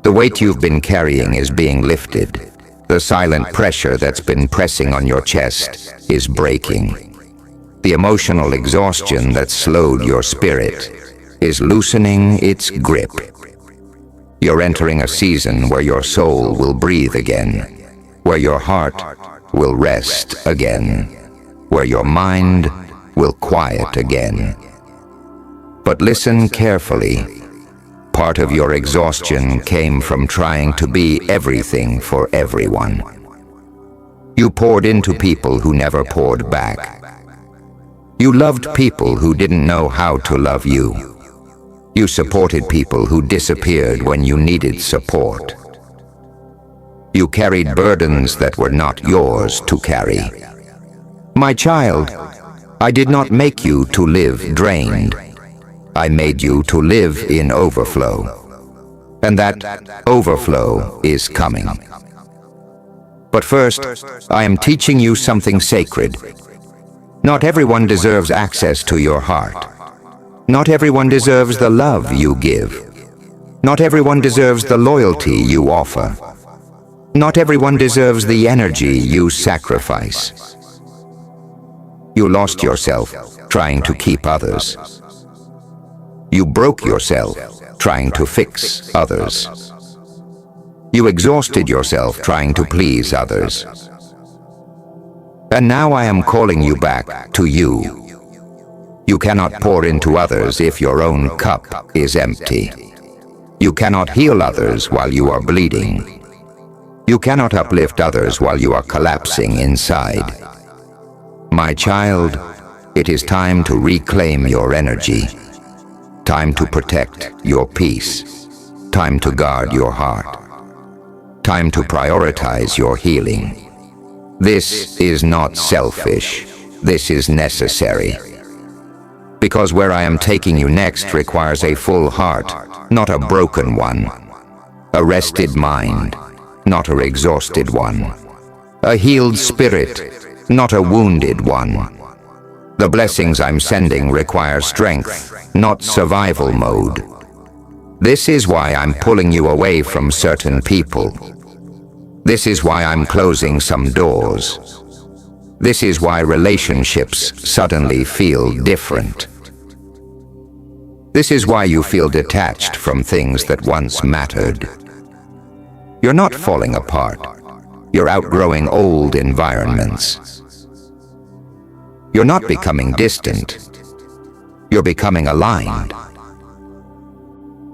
The weight you've been carrying is being lifted. The silent pressure that's been pressing on your chest is breaking. The emotional exhaustion that slowed your spirit is loosening its grip. You're entering a season where your soul will breathe again, where your heart will rest again, where your mind will quiet again. But listen carefully. Part of your exhaustion came from trying to be everything for everyone. You poured into people who never poured back. You loved people who didn't know how to love you. You supported people who disappeared when you needed support. You carried burdens that were not yours to carry. My child, I did not make you to live drained. I made you to live in overflow. And that overflow is coming. But first, I am teaching you something sacred. Not everyone deserves access to your heart. Not everyone deserves the love you give. Not everyone deserves the loyalty you offer. Not everyone deserves the energy you sacrifice. You lost yourself trying to keep others. You broke yourself trying to fix others. You exhausted yourself trying to please others. And now I am calling you back to you. You cannot pour into others if your own cup is empty. You cannot heal others while you are bleeding. You cannot uplift others while you are collapsing inside. My child, it is time to reclaim your energy. Time to protect your peace. Time to guard your heart. Time to prioritize your healing. This is not selfish. This is necessary. Because where I am taking you next requires a full heart, not a broken one. A rested mind, not an exhausted one. A healed spirit, not a wounded one. The blessings I'm sending require strength, not survival mode. This is why I'm pulling you away from certain people. This is why I'm closing some doors. This is why relationships suddenly feel different. This is why you feel detached from things that once mattered. You're not falling apart. You're outgrowing old environments. You're not becoming distant. You're becoming aligned.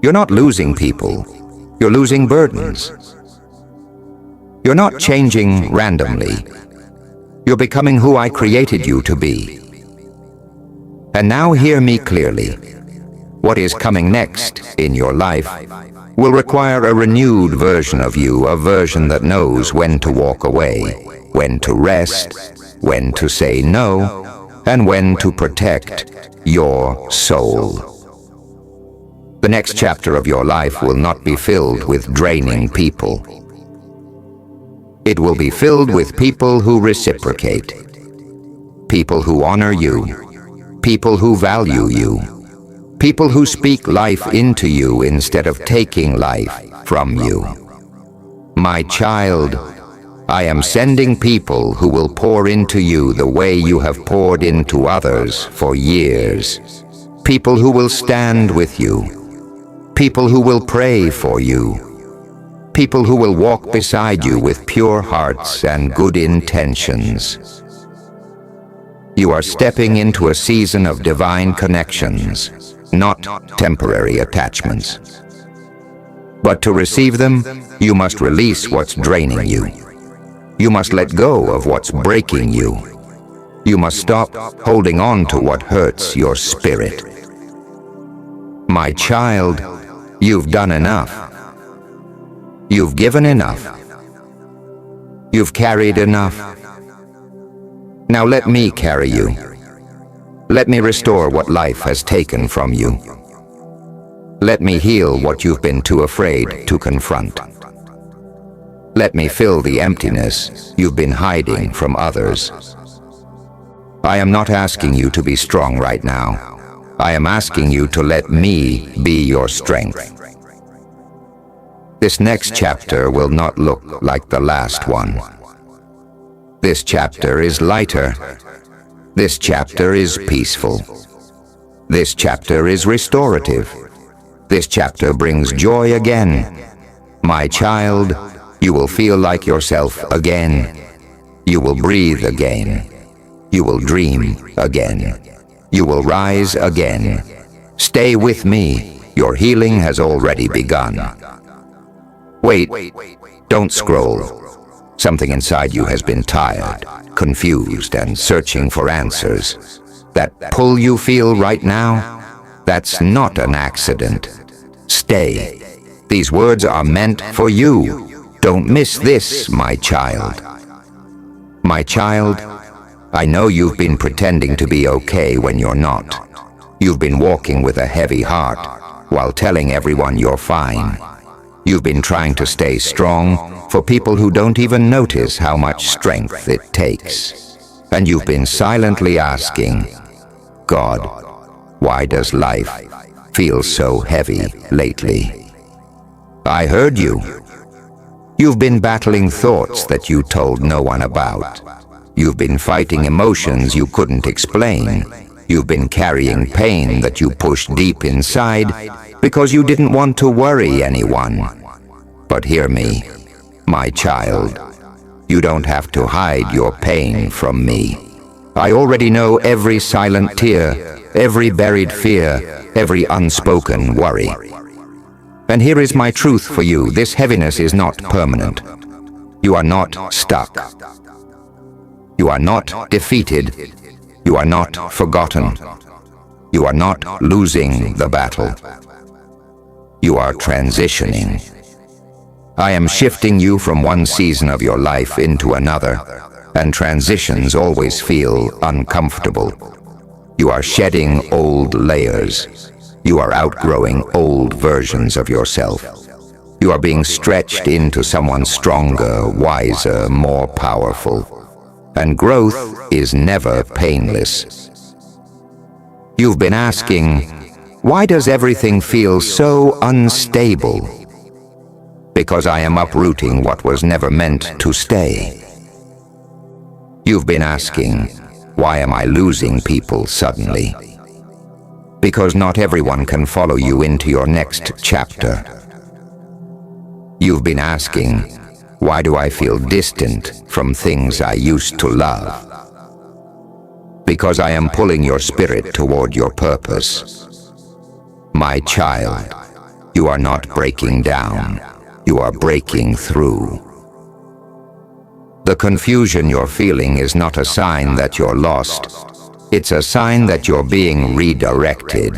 You're not losing people. You're losing burdens. You're not changing randomly. You're becoming who I created you to be. And now hear me clearly. What is coming next in your life will require a renewed version of you, a version that knows when to walk away, when to rest, when to say no, and when to protect your soul. The next chapter of your life will not be filled with draining people. It will be filled with people who reciprocate, people who honor you, people who value you, people who speak life into you instead of taking life from you. My child, I am sending people who will pour into you the way you have poured into others for years. People who will stand with you. People who will pray for you. People who will walk beside you with pure hearts and good intentions. You are stepping into a season of divine connections, not temporary attachments. But to receive them, you must release what's draining you. You must let go of what's breaking you. You must stop holding on to what hurts your spirit. My child, you've done enough. You've given enough. You've carried enough. Now let me carry you. Let me restore what life has taken from you. Let me heal what you've been too afraid to confront. Let me fill the emptiness you've been hiding from others. I am not asking you to be strong right now. I am asking you to let me be your strength. This next chapter will not look like the last one. This chapter is lighter. This chapter is peaceful. This chapter is restorative. This chapter brings joy again. My child, you will feel like yourself again. You will breathe again. You will dream again. You will rise again. Stay with me. Your healing has already begun. Wait, don't scroll. Something inside you has been tired, confused, and searching for answers. That pull you feel right now, That's not an accident. Stay. These words are meant for you. Don't miss this, my child. My child, I know you've been pretending to be okay when you're not. You've been walking with a heavy heart while telling everyone you're fine. You've been trying to stay strong for people who don't even notice how much strength it takes. And you've been silently asking, God, why does life feel so heavy lately? I heard you. You've been battling thoughts that you told no one about. You've been fighting emotions you couldn't explain. You've been carrying pain that you pushed deep inside because you didn't want to worry anyone. But hear me, my child. You don't have to hide your pain from me. I already know every silent tear, every buried fear, every unspoken worry. And here is my truth for you. This heaviness is not permanent. You are not stuck. You are not defeated. You are not forgotten. You are not losing the battle. You are transitioning. I am shifting you from one season of your life into another, and transitions always feel uncomfortable. You are shedding old layers. You are outgrowing old versions of yourself. You are being stretched into someone stronger, wiser, more powerful. And growth is never painless. You've been asking, why does everything feel so unstable? Because I am uprooting what was never meant to stay. You've been asking, why am I losing people suddenly? Because not everyone can follow you into your next chapter. You've been asking, why do I feel distant from things I used to love? Because I am pulling your spirit toward your purpose. My child, you are not breaking down. You are breaking through. The confusion you're feeling is not a sign that you're lost. It's a sign that you're being redirected.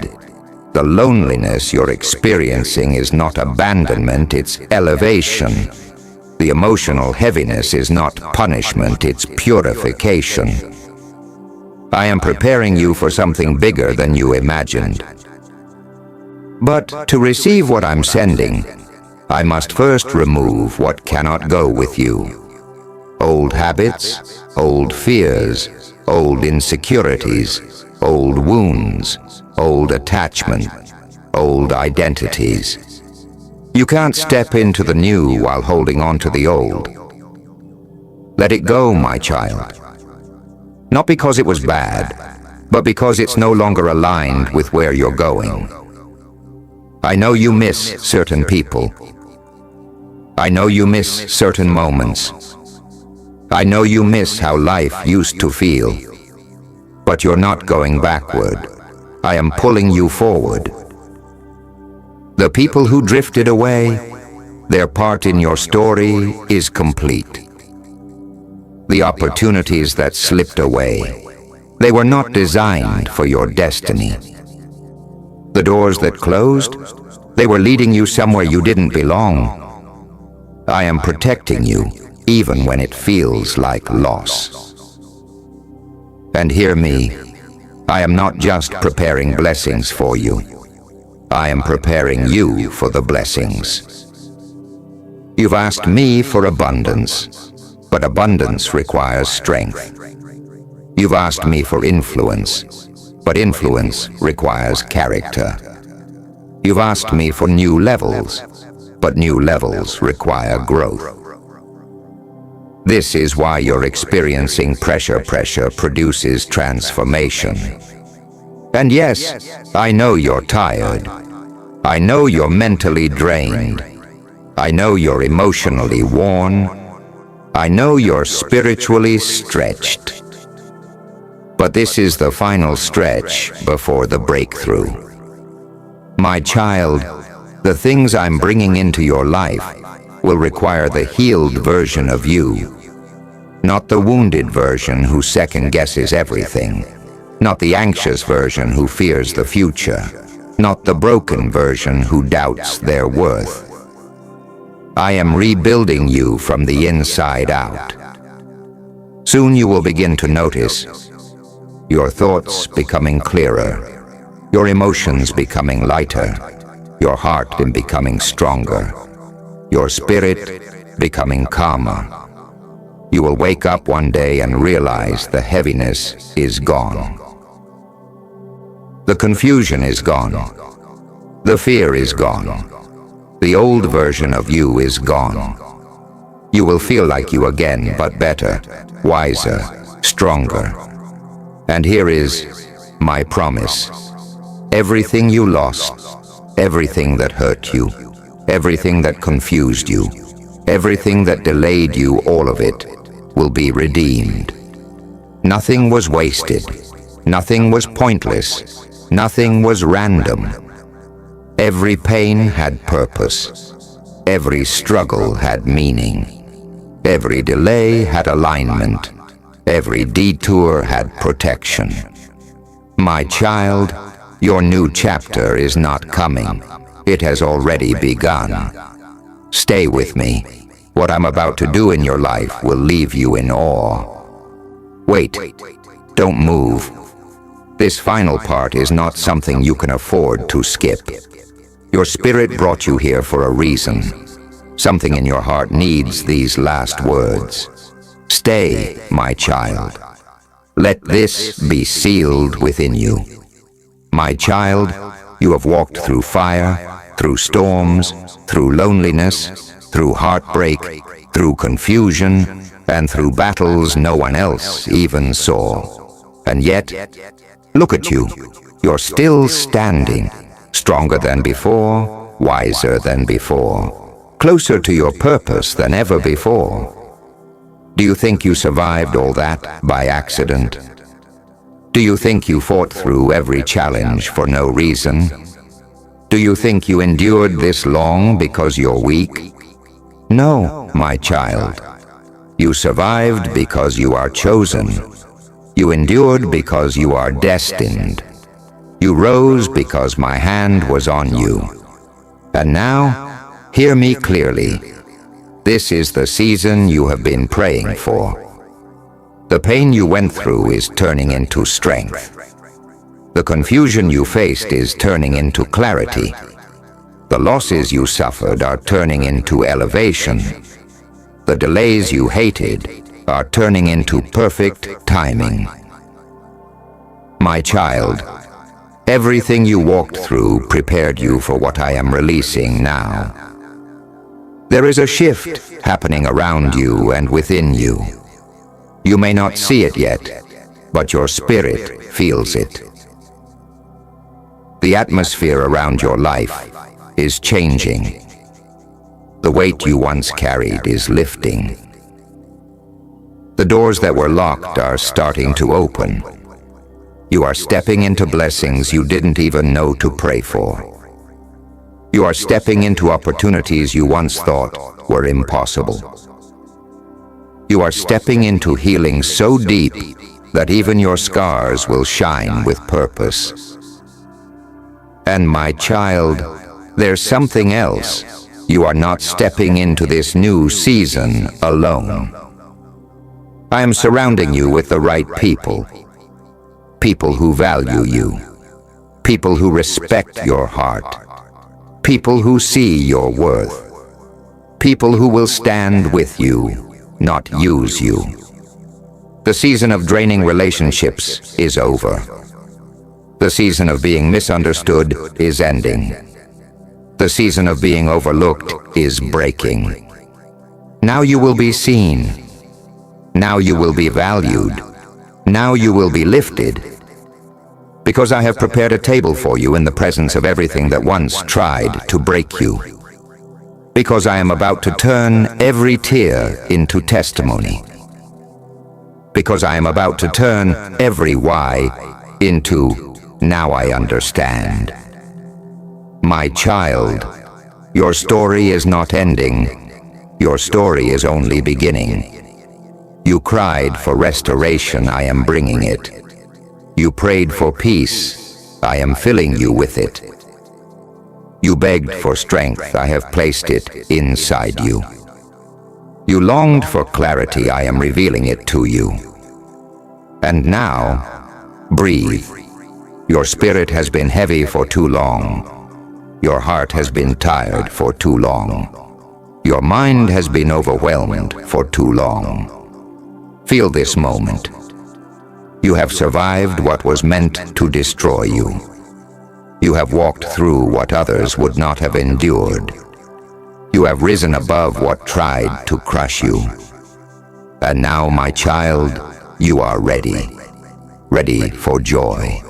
The loneliness you're experiencing is not abandonment, it's elevation. The emotional heaviness is not punishment, it's purification. I am preparing you for something bigger than you imagined. But to receive what I'm sending, I must first remove what cannot go with you. Old habits, old fears, old insecurities, old wounds, old attachment, old identities. You can't step into the new while holding on to the old. Let it go, my child. Not because it was bad, but because it's no longer aligned with where you're going. I know you miss certain people. I know you miss certain moments. I know you miss how life used to feel. But you're not going backward. I am pulling you forward. The people who drifted away, their part in your story is complete. The opportunities that slipped away, they were not designed for your destiny. The doors that closed, they were leading you somewhere you didn't belong. I am protecting you, even when it feels like loss. And hear me, I am not just preparing blessings for you. I am preparing you for the blessings. You've asked me for abundance, but abundance requires strength. You've asked me for influence, but influence requires character. You've asked me for new levels, but new levels require growth. This is why you're experiencing pressure. Pressure produces transformation. And yes, I know you're tired. I know you're mentally drained. I know you're emotionally worn. I know you're spiritually stretched. But this is the final stretch before the breakthrough. My child, the things I'm bringing into your life will require the healed version of you, not the wounded version who second guesses everything, not the anxious version who fears the future. not the broken version who doubts their worth. I am rebuilding you from the inside out. Soon you will begin to notice your thoughts becoming clearer, your emotions becoming lighter, your heart becoming stronger, your spirit becoming calmer. You will wake up one day and realize the heaviness is gone. The confusion is gone. The fear is gone. The old version of you is gone. You will feel like you again, but better, wiser, stronger. And here is my promise. Everything you lost, everything that hurt you, everything that confused you, everything that delayed you, all of it will be redeemed. Nothing was wasted. Nothing was pointless. Nothing was random. Every pain had purpose. Every struggle had meaning. Every delay had alignment. Every detour had protection. My child, your new chapter is not coming. It has already begun. Stay with me. What I'm about to do in your life will leave you in awe. Wait, don't move. This final part is not something you can afford to skip. Your spirit brought you here for a reason. Something in your heart needs these last words. Stay, my child. Let this be sealed within you. My child, you have walked through fire, through storms, through loneliness, through heartbreak, through confusion, and through battles no one else even saw. And yet, look at you. You're still standing, stronger than before, wiser than before, closer to your purpose than ever before. Do you think you survived all that by accident? Do you think you fought through every challenge for no reason? Do you think you endured this long because you're weak? No, my child. You survived because you are chosen. You endured because you are destined. You rose because my hand was on you. And now, hear me clearly. This is the season you have been praying for. The pain you went through is turning into strength. The confusion you faced is turning into clarity. The losses you suffered are turning into elevation. The delays you hated are turning into perfect timing. My child, everything you walked through prepared you for what I am releasing now. There is a shift happening around you and within you. You may not see it yet, but your spirit feels it. The atmosphere around your life is changing. The weight you once carried is lifting. The doors that were locked are starting to open. You are stepping into blessings you didn't even know to pray for. You are stepping into opportunities you once thought were impossible. You are stepping into healing so deep that even your scars will shine with purpose. And my child, there's something else. You are not stepping into this new season alone. I am surrounding you with the right people. People who value you. People who respect your heart. People who see your worth. People who will stand with you, not use you. The season of draining relationships is over. The season of being misunderstood is ending. The season of being overlooked is breaking. Now you will be seen. Now you will be valued. Now you will be lifted. Because I have prepared a table for you in the presence of everything that once tried to break you. Because I am about to turn every tear into testimony. Because I am about to turn every why into now I understand. My child, your story is not ending. Your story is only beginning. You cried for restoration, I am bringing it. You prayed for peace, I am filling you with it. begged for strength, I have placed it inside you. You longed for clarity, I am revealing it to you. And now, breathe. Your spirit has been heavy for too long. Your heart has been tired for too long. Your mind has been overwhelmed for too long. Feel this moment. You have survived what was meant to destroy you. You have walked through what others would not have endured. You have risen above what tried to crush you. And now, my child, you are ready. Ready for joy.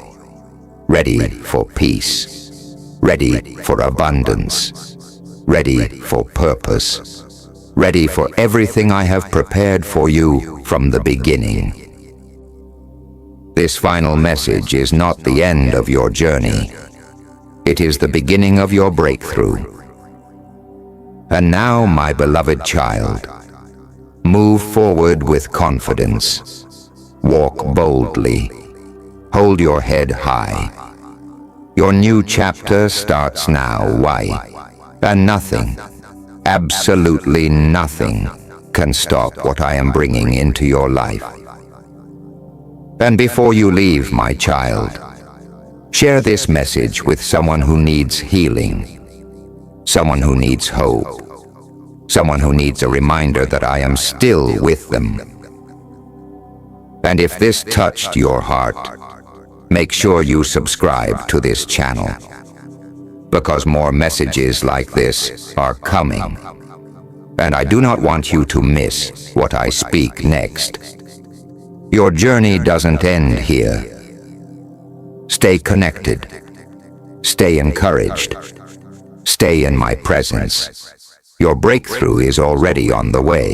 Ready for peace. Ready for abundance. Ready for purpose. Ready for everything I have prepared for you from the beginning. This final message is not the end of your journey. It is the beginning of your breakthrough. And now, my beloved child, move forward with confidence. Walk boldly. Hold your head high. Your new chapter starts now. Why? And nothing, absolutely nothing, can stop what I am bringing into your life. And before you leave, my child, share this message with someone who needs healing, someone who needs hope, someone who needs a reminder that I am still with them. And if this touched your heart, make sure you subscribe to this channel, because more messages like this are coming. And I do not want you to miss what I speak next. Your journey doesn't end here. Stay connected. Stay encouraged. Stay in my presence. Your breakthrough is already on the way.